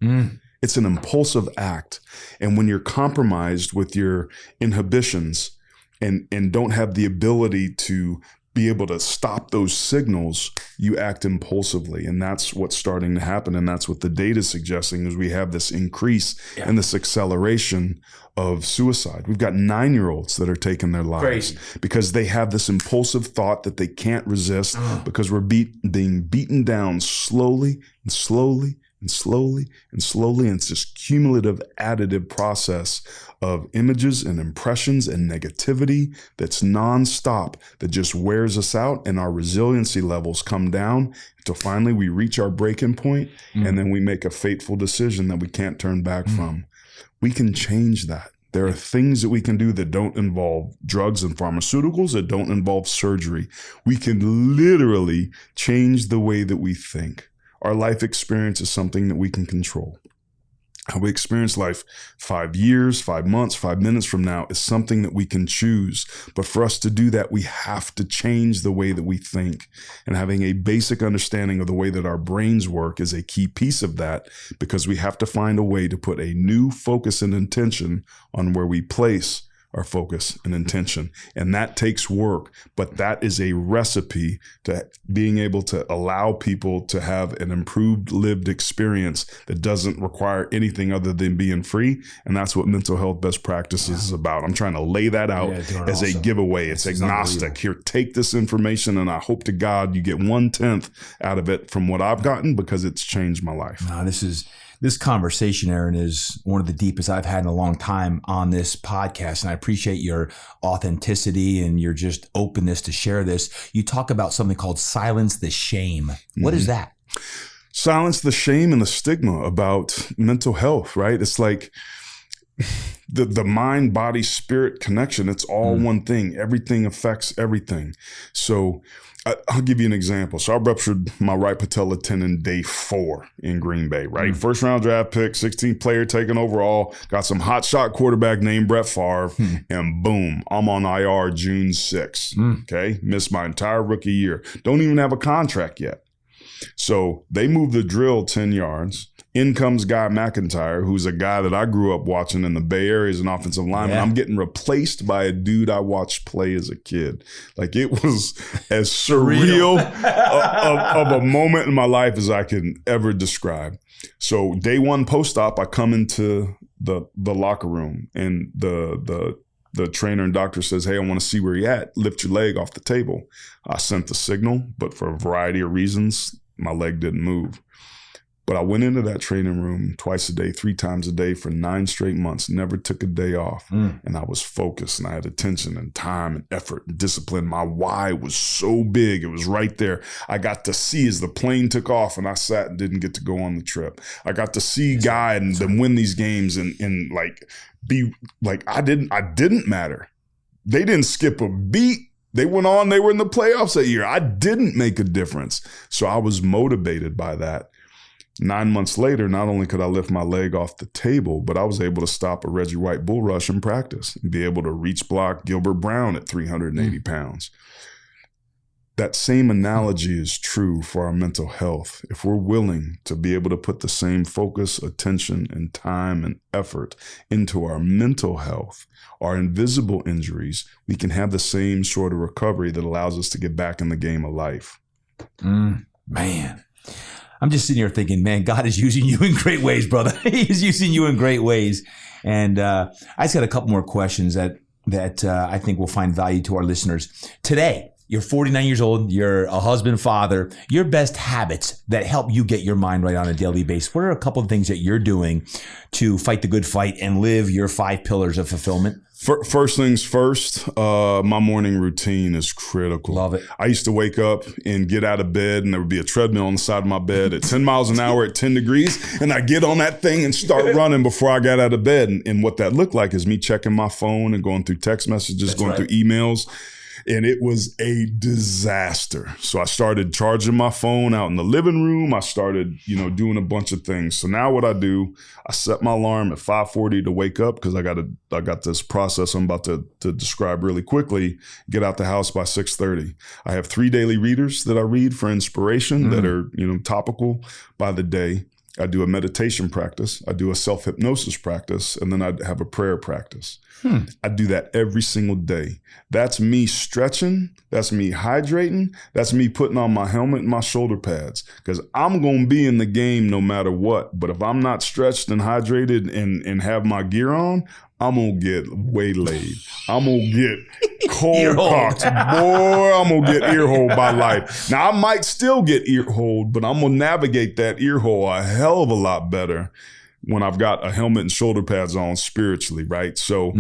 Speaker 2: It's an impulsive act. And when you're compromised with your inhibitions and don't have the ability to be able to stop those signals, you act impulsively. And that's what's starting to happen. And that's what the data is suggesting is we have this increase and this acceleration of suicide. We've got 9-year-olds that are taking their lives because they have this impulsive thought that they can't resist because we're being beaten down slowly and slowly and slowly and slowly. And it's this cumulative additive process of images and impressions and negativity that's nonstop, that just wears us out, and our resiliency levels come down until finally we reach our breaking point, and then we make a fateful decision that we can't turn back from. We can change that. There are things that we can do that don't involve drugs and pharmaceuticals, that don't involve surgery. We can literally change the way that we think. Our life experience is something that we can control. How we experience life 5 years, 5 months, 5 minutes from now is something that we can choose. But for us to do that, we have to change the way that we think. And having a basic understanding of the way that our brains work is a key piece of that, because we have to find a way to put a new focus and intention on where we place our focus and intention. And that takes work, but that is a recipe to being able to allow people to have an improved lived experience that doesn't require anything other than being free. And that's what mental health best practices is about. I'm trying to lay that out as a giveaway. It's agnostic. Here, take this information, and I hope to God you get 1/10 out of it from what I've gotten, because it's changed my life.
Speaker 1: This conversation, Aaron, is one of the deepest I've had in a long time on this podcast. And I appreciate your authenticity and your just openness to share this. You talk about something called silence the shame. What is that?
Speaker 2: Silence the shame and the stigma about mental health, right? It's like the mind, body, spirit connection. It's all one thing. Everything affects everything. So I'll give you an example. So I ruptured my right patella tendon day 4 in Green Bay, right? First round draft pick, 16th player taken overall, got some hot shot quarterback named Brett Favre, and boom, I'm on IR June 6th. Okay. Missed my entire rookie year. Don't even have a contract yet. So they moved the drill 10 yards. In comes Guy McIntyre, who's a guy that I grew up watching in the Bay Area as an offensive lineman. I'm getting replaced by a dude I watched play as a kid. Like, it was as surreal of a moment in my life as I can ever describe. So day 1 post-op, I come into the locker room, and the trainer and doctor says, "Hey, I want to see where you're at. Lift your leg off the table." I sent the signal, but for a variety of reasons, my leg didn't move. But I went into that training room twice a day, 3 times a day for 9 straight months, never took a day off. And I was focused, and I had attention and time and effort and discipline. My why was so big. It was right there. I got to see as the plane took off and I sat and didn't get to go on the trip. I got to see Guy and them win these games and like be like, I didn't matter. They didn't skip a beat. They went on, they were in the playoffs that year. I didn't make a difference. So I was motivated by that. 9 months later, not only could I lift my leg off the table, but I was able to stop a Reggie White bull rush in practice and be able to reach block Gilbert Brown at 380 pounds. That same analogy is true for our mental health. If we're willing to be able to put the same focus, attention, and time and effort into our mental health, our invisible injuries, we can have the same sort of recovery that allows us to get back in the game of life.
Speaker 1: Man. I'm just sitting here thinking, man, God is using you in great ways, brother. He's using you in great ways. And I just got a couple more questions that I think will find value to our listeners. Today, you're 49 years old. You're a husband, father. Your best habits that help you get your mind right on a daily basis. What are a couple of things that you're doing to fight the good fight and live your 5 pillars of fulfillment?
Speaker 2: First things first, my morning routine is critical.
Speaker 1: Love it.
Speaker 2: I used to wake up and get out of bed, and there would be a treadmill on the side of my bed at 10 miles an hour at 10 degrees. And I get on that thing and start running before I got out of bed. And what that looked like is me checking my phone and going through text messages, through emails. And it was a disaster. So I started charging my phone out in the living room. I started, doing a bunch of things. So now what I do, I set my alarm at 5:40 to wake up, because I got this process I'm about to describe really quickly. Get out the house by 6:30. I have 3 daily readers that I read for inspiration that are, topical by the day. I do a meditation practice. I do a self-hypnosis practice, and then I have a prayer practice. I do that every single day. That's me stretching. That's me hydrating. That's me putting on my helmet and my shoulder pads, because I'm going to be in the game no matter what. But if I'm not stretched and hydrated and have my gear on, I'm going to get waylaid. I'm going to get cold cocked. Boy, I'm going to get earholed by life. Now, I might still get earholed, but I'm going to navigate that earhole a hell of a lot better when I've got a helmet and shoulder pads on spiritually, right? So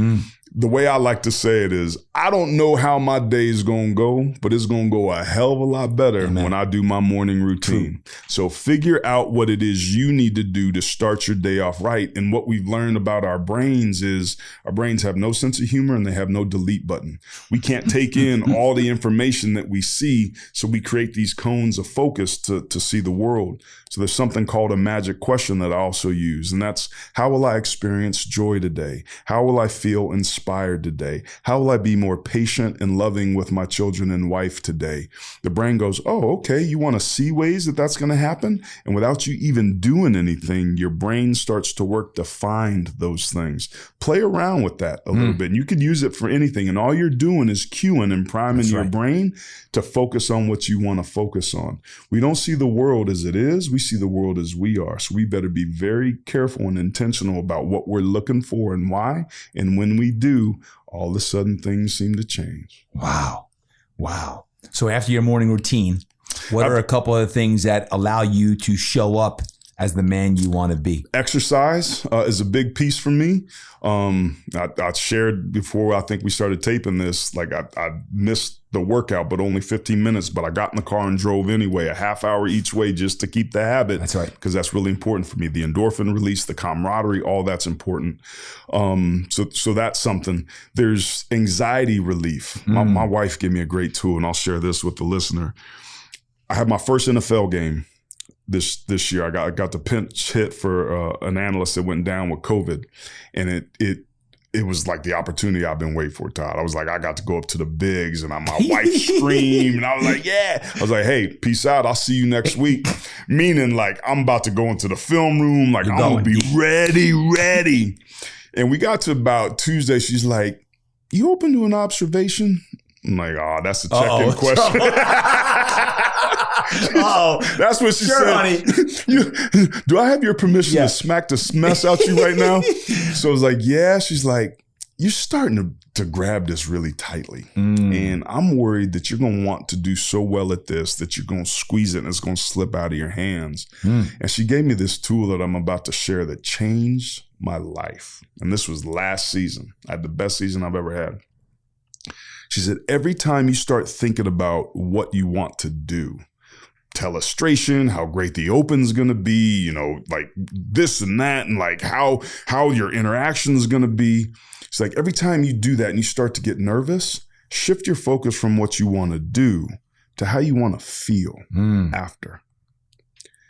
Speaker 2: the way I like to say it is, I don't know how my day is going to go, but it's going to go a hell of a lot better when I do my morning routine. True. So figure out what it is you need to do to start your day off right. And what we've learned about our brains is our brains have no sense of humor and they have no delete button. We can't take in all the information that we see. So we create these cones of focus to see the world. So there's something called a magic question that I also use. And that's, how will I experience joy today? How will I feel inspired today? How will I be more patient and loving with my children and wife today? The brain goes, oh, okay, you want to see ways that that's going to happen? And without you even doing anything, your brain starts to work to find those things. Play around with that a little bit. And you could use it for anything. And all you're doing is cueing and priming your brain to focus on what you want to focus on. We don't see the world as it is. We see the world as we are. So we better be very careful and intentional about what we're looking for and why. And when we do, all of a sudden things seem to change.
Speaker 1: Wow. So after your morning routine, what are a couple of things that allow you to show up as the man you want to be?
Speaker 2: Exercise is a big piece for me. I shared before, I think we started taping this, like I missed the workout, but only 15 minutes, but I got in the car and drove anyway, a half hour each way just to keep the habit. That's right. Because that's really important for me. The endorphin release, the camaraderie, all that's important. So that's something. There's anxiety relief. My wife gave me a great tool, and I'll share this with the listener. I had my first NFL game this year. I got the pinch hit for an analyst that went down with COVID, and it was like the opportunity I've been waiting for, Todd. I was like, I got to go up to the bigs, and my wife screamed, and I was like, yeah. I was like, hey, peace out. I'll see you next week. Meaning, like, I'm about to go into the film room. Like, I'm going to be ready. And we got to about Tuesday. She's like, you open to an observation? I'm like, oh, that's a check-in question. That's what she said. Honey. Do I have your permission to smack the mess out you right now? So I was like, yeah. She's like, you're starting to grab this really tightly. And I'm worried that you're going to want to do so well at this that you're going to squeeze it and it's going to slip out of your hands. And she gave me this tool that I'm about to share that changed my life. And this was last season. I had the best season I've ever had. She said, every time you start thinking about what you want to do, telestration, how great the open's going to be, like this and that, and like how your interaction is going to be. It's like every time you do that and you start to get nervous, shift your focus from what you want to do to how you want to feel after.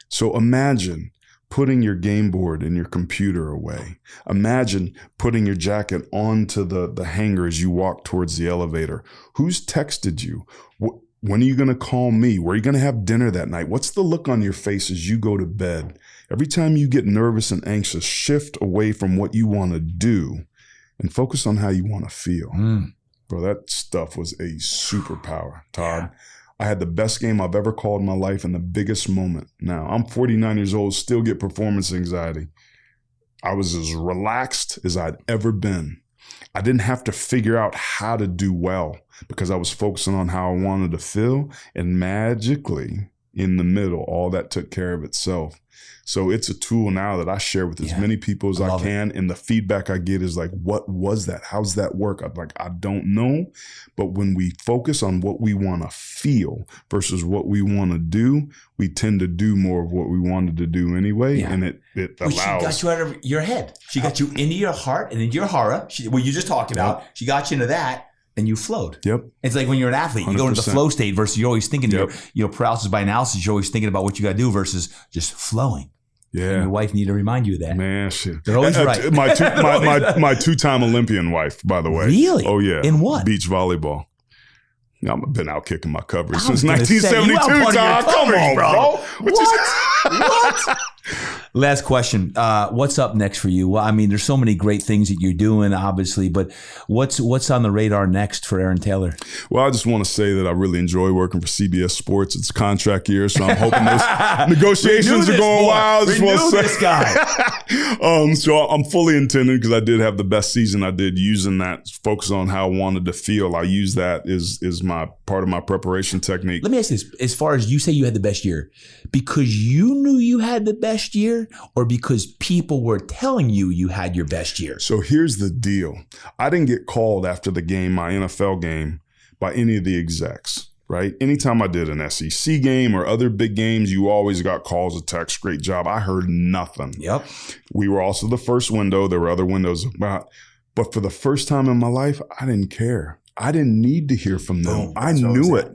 Speaker 2: So imagine putting your game board and your computer away. Imagine putting your jacket onto the hanger as you walk towards the elevator. Who's texted you? When are you going to call me? Where are you going to have dinner that night? What's the look on your face as you go to bed? Every time you get nervous and anxious, shift away from what you want to do and focus on how you want to feel. Bro, that stuff was a superpower, Todd. I had the best game I've ever called in my life in the biggest moment. Now, I'm 49 years old, still get performance anxiety. I was as relaxed as I'd ever been. I didn't have to figure out how to do well because I was focusing on how I wanted to feel, and magically in the middle, all that took care of itself. So it's a tool now that I share with as many people as I can. And the feedback I get is like, what was that? How's that work? I'm like, I don't know. But when we focus on what we want to feel versus what we want to do, we tend to do more of what we wanted to do anyway. Yeah. And it allows.
Speaker 1: She got you out of your head. She got you into your heart and into your hara, what you just talked about. She got you into that. And you flowed. Yep. It's like when you're an athlete, you 100%. Go into the flow state versus you're always thinking, paralysis by analysis, you're always thinking about what you got to do versus just flowing. Yeah. And your wife need to remind you of that.
Speaker 2: Man, shit.
Speaker 1: They're always right.
Speaker 2: My two-time Olympian wife, by the way.
Speaker 1: Really?
Speaker 2: Oh, yeah.
Speaker 1: In what?
Speaker 2: Beach volleyball. I've been out kicking my coverage since 1972, Todd. Come on, bro.
Speaker 1: What? What? Last question. What's up next for you? Well, I mean, there's so many great things that you're doing, obviously, but what's on the radar next for Aaron Taylor?
Speaker 2: Well, I just want to say that I really enjoy working for CBS Sports. It's contract year, so I'm hoping those negotiations are going wild.
Speaker 1: Renew this guy.
Speaker 2: So I'm fully intended, because I did have the best season I did, using that focus on how I wanted to feel. I use that is my part of my preparation technique.
Speaker 1: Let me ask this. As far as you say you had the best year, because you knew you had the best year, or because people were telling you had your best year?
Speaker 2: So here's the deal. I didn't get called after the game, my NFL game, by any of the execs, right? Anytime I did an SEC game or other big games, you always got calls or texts. Great job. I heard nothing.
Speaker 1: Yep.
Speaker 2: We were also the first window. There were other windows about, but for the first time in my life, I didn't care. I didn't need to hear from them.
Speaker 1: Boom.
Speaker 2: I knew it.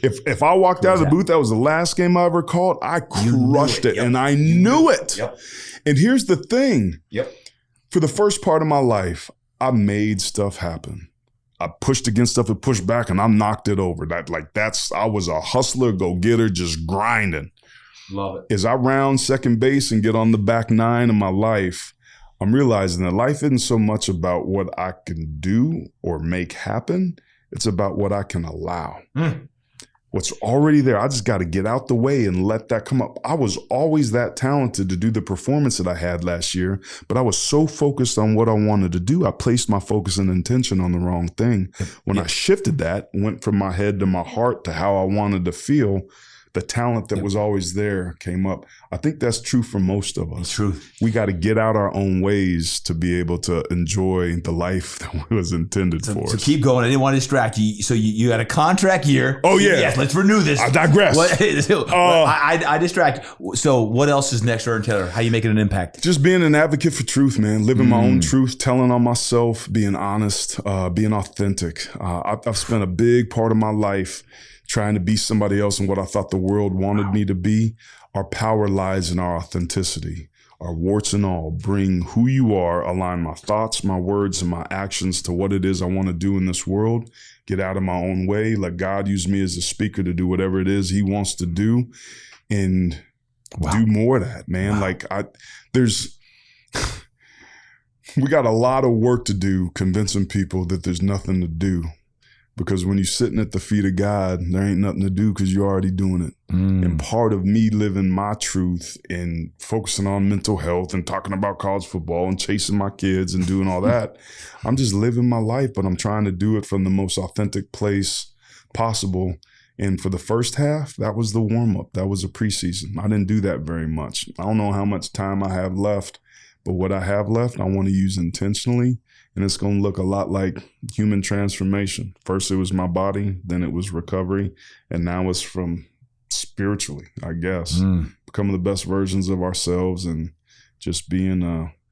Speaker 2: If I walked out of the booth, that was the last game I ever called, I crushed it.
Speaker 1: Yep.
Speaker 2: And I knew it.
Speaker 1: Yep.
Speaker 2: And here's the thing.
Speaker 1: Yep.
Speaker 2: For the first part of my life, I made stuff happen. I pushed against stuff and pushed back, and I knocked it over. I was a hustler, go-getter, just grinding.
Speaker 1: Love it.
Speaker 2: As I round second base and get on the back nine of my life, I'm realizing that life isn't so much about what I can do or make happen. It's about what I can allow. What's already there, I just got to get out the way and let that come up. I was always that talented to do the performance that I had last year, but I was so focused on what I wanted to do, I placed my focus and intention on the wrong thing. When I shifted that, went from my head to my heart to how I wanted to feel, the talent that was always there came up. I think that's true for most of us.
Speaker 1: True.
Speaker 2: We got to get out our own ways to be able to enjoy the life that was intended for us.
Speaker 1: So keep going. I didn't want to distract you. So you had a contract year.
Speaker 2: Oh, yeah.
Speaker 1: Yes, let's renew this.
Speaker 2: I digress.
Speaker 1: I distract. So what else is next for Aaron Taylor? How are you making an impact?
Speaker 2: Just being an advocate for truth, man. Living my own truth, telling on myself, being honest, being authentic. I've spent a big part of my life trying to be somebody else and what I thought the world wanted me to be. Our power lies in our authenticity. Our warts and all, bring who you are, align my thoughts, my words, and my actions to what it is I want to do in this world. Get out of my own way. Let God use me as a speaker to do whatever it is he wants to do, and do more of that, man. We got a lot of work to do convincing people that there's nothing to do. Because when you're sitting at the feet of God, there ain't nothing to do because you're already doing it. And part of me living my truth and focusing on mental health and talking about college football and chasing my kids and doing all that, I'm just living my life, but I'm trying to do it from the most authentic place possible. And for the first half, that was the warm-up. That was a preseason. I didn't do that very much. I don't know how much time I have left, but what I have left, I want to use intentionally. And it's going to look a lot like human transformation. First, it was my body, then it was recovery, and now it's from spiritually, I guess. Becoming the best versions of ourselves and just being,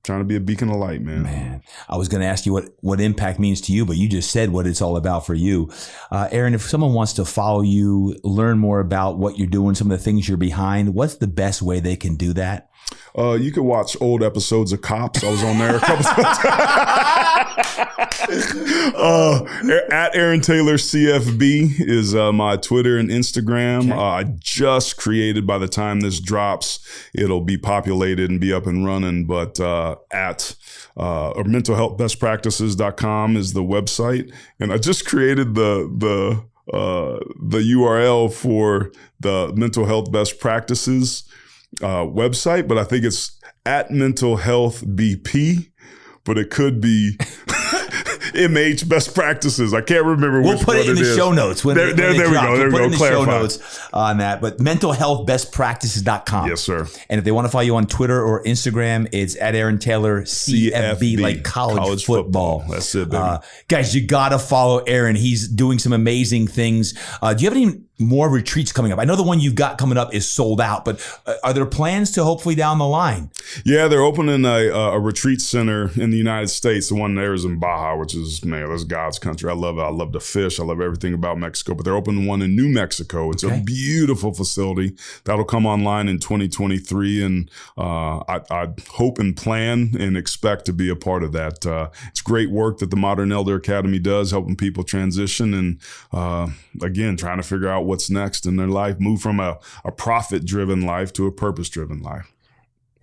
Speaker 2: trying to be a beacon of light, man.
Speaker 1: I was going to ask you what impact means to you, but you just said what it's all about for you. Aaron, if someone wants to follow you, learn more about what you're doing, some of the things you're behind, what's the best way they can do that?
Speaker 2: You could watch old episodes of Cops. I was on there a couple times. At Aaron Taylor CFB is my Twitter and Instagram.
Speaker 1: Okay.
Speaker 2: I just created, by the time this drops, it'll be populated and be up and running. But at mentalhealthbestpractices.com is the website. And I just created the URL for the Mental Health Best Practices website, but I think it's at Mental Health BP, but it could be MH Best Practices. I can't remember which one it is.
Speaker 1: We'll put it in the show notes.
Speaker 2: There we go. There we go.
Speaker 1: Put it in the show
Speaker 2: Clarify.
Speaker 1: notes on that. But mentalhealthbestpractices.com.
Speaker 2: Yes, sir.
Speaker 1: And if they want to follow you on Twitter or Instagram, it's at Aaron Taylor CFB, like college football.
Speaker 2: That's it, baby.
Speaker 1: Guys, you got to follow Aaron. He's doing some amazing things. Do you have any more retreats coming up? I know the one you've got coming up is sold out, but are there plans to hopefully down the line?
Speaker 2: Yeah, they're opening a retreat center in the United States. The one there is in Baja, which is, man, that's God's country. I love it. I love to fish. I love everything about Mexico. But they're opening one in New Mexico. It's a beautiful facility that'll come online in 2023, and I hope and plan and expect to be a part of that. It's great work that the Modern Elder Academy does, helping people transition, and again, trying to figure out out what's next in their life, move from a profit-driven life to a purpose-driven life.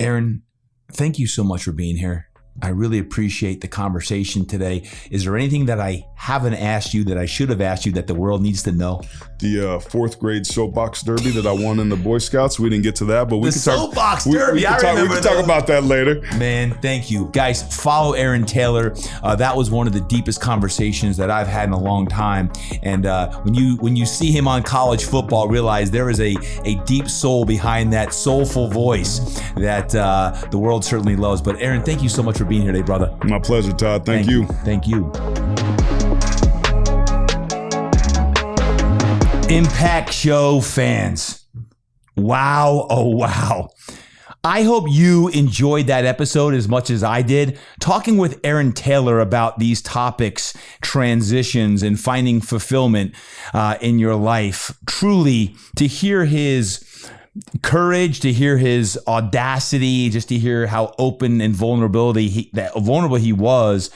Speaker 1: Aaron, thank you so much for being here. I really appreciate the conversation today. Is there anything that I haven't asked you that I should have asked you that the world needs to know?
Speaker 2: The fourth grade soapbox derby that I won in the Boy Scouts. We didn't get to that, but we can talk.
Speaker 1: Soapbox derby.
Speaker 2: We can talk about that later.
Speaker 1: Man, thank you, guys. Follow Aaron Taylor. That was one of the deepest conversations that I've had in a long time. And when you see him on college football, realize there is a deep soul behind that soulful voice that the world certainly loves. But Aaron, thank you so much for being here today, brother.
Speaker 2: My pleasure, Todd. Thank you.
Speaker 1: Thank you. Impact Show fans. Wow. Oh, wow. I hope you enjoyed that episode as much as I did, talking with Aaron Taylor about these topics, transitions, and finding fulfillment in your life. Truly, to hear his courage, to hear his audacity, just to hear how open and vulnerable he was,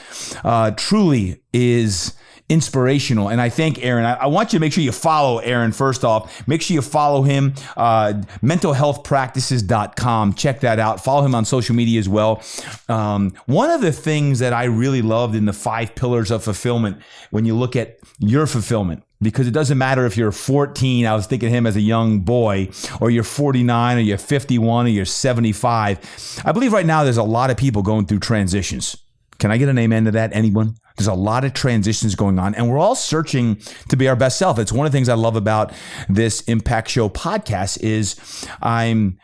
Speaker 1: truly is inspirational. And I thank Aaron. I want you to make sure you follow Aaron first off. Make sure you follow him, mentalhealthpractices.com. Check that out. Follow him on social media as well. One of the things that I really loved in the 5 pillars of fulfillment, when you look at your fulfillment, because it doesn't matter if you're 14, I was thinking of him as a young boy, or you're 49, or you're 51, or you're 75. I believe right now there's a lot of people going through transitions. Can I get an amen to that? Anyone? There's a lot of transitions going on, and we're all searching to be our best self. It's one of the things I love about this Impact Show podcast is I'm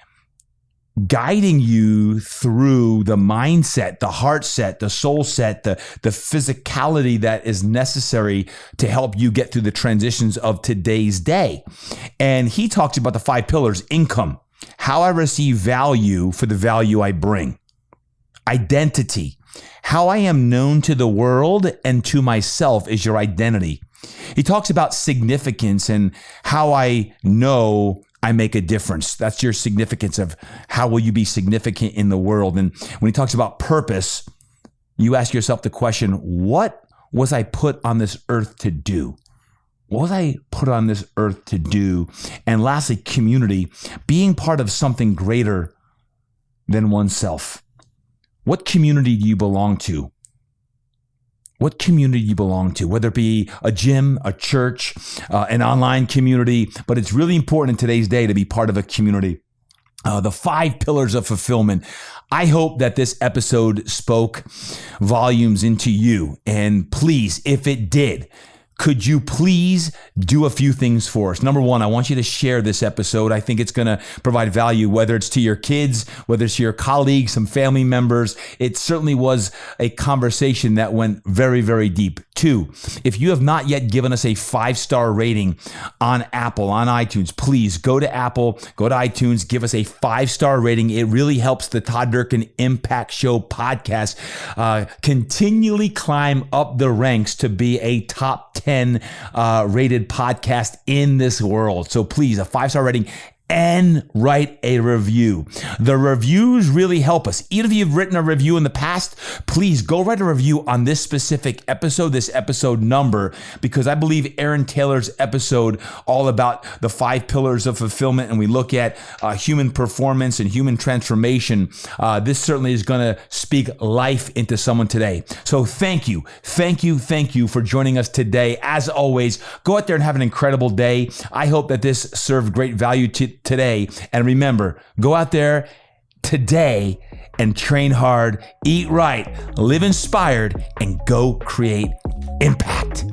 Speaker 1: guiding you through the mindset, the heart set, the soul set, the physicality that is necessary to help you get through the transitions of today's day. And he talks about the 5 pillars: income, how I receive value for the value I bring; identity, how I am known to the world and to myself is your identity. He talks about significance and how I know I make a difference. That's your significance of how will you be significant in the world. And when he talks about purpose, you ask yourself the question, what was I put on this earth to do? What was I put on this earth to do? And lastly, community, being part of something greater than oneself. What community do you belong to? What community do you belong to? Whether it be a gym, a church, an online community, but it's really important in today's day to be part of a community. The 5 pillars of fulfillment. I hope that this episode spoke volumes into you. And please, if it did, could you please do a few things for us? Number one, I want you to share this episode. I think it's going to provide value, whether it's to your kids, whether it's to your colleagues, some family members. It certainly was a conversation that went very, very deep. 2, if you have not yet given us a 5-star rating on Apple, on iTunes, please go to Apple, go to iTunes, give us a 5-star rating. It really helps the Todd Durkin Impact Show podcast continually climb up the ranks to be a top 10 rated podcast in this world. So please, a 5-star rating and write a review. The reviews really help us. Even if you've written a review in the past, please go write a review on this specific episode, this episode number, because I believe Aaron Taylor's episode all about the 5 pillars of fulfillment, and we look at human performance and human transformation. This certainly is going to speak life into someone today. So thank you for joining us today. As always, go out there and have an incredible day. I hope that this served great value today. And remember, go out there today and train hard, eat right, live inspired, and go create impact.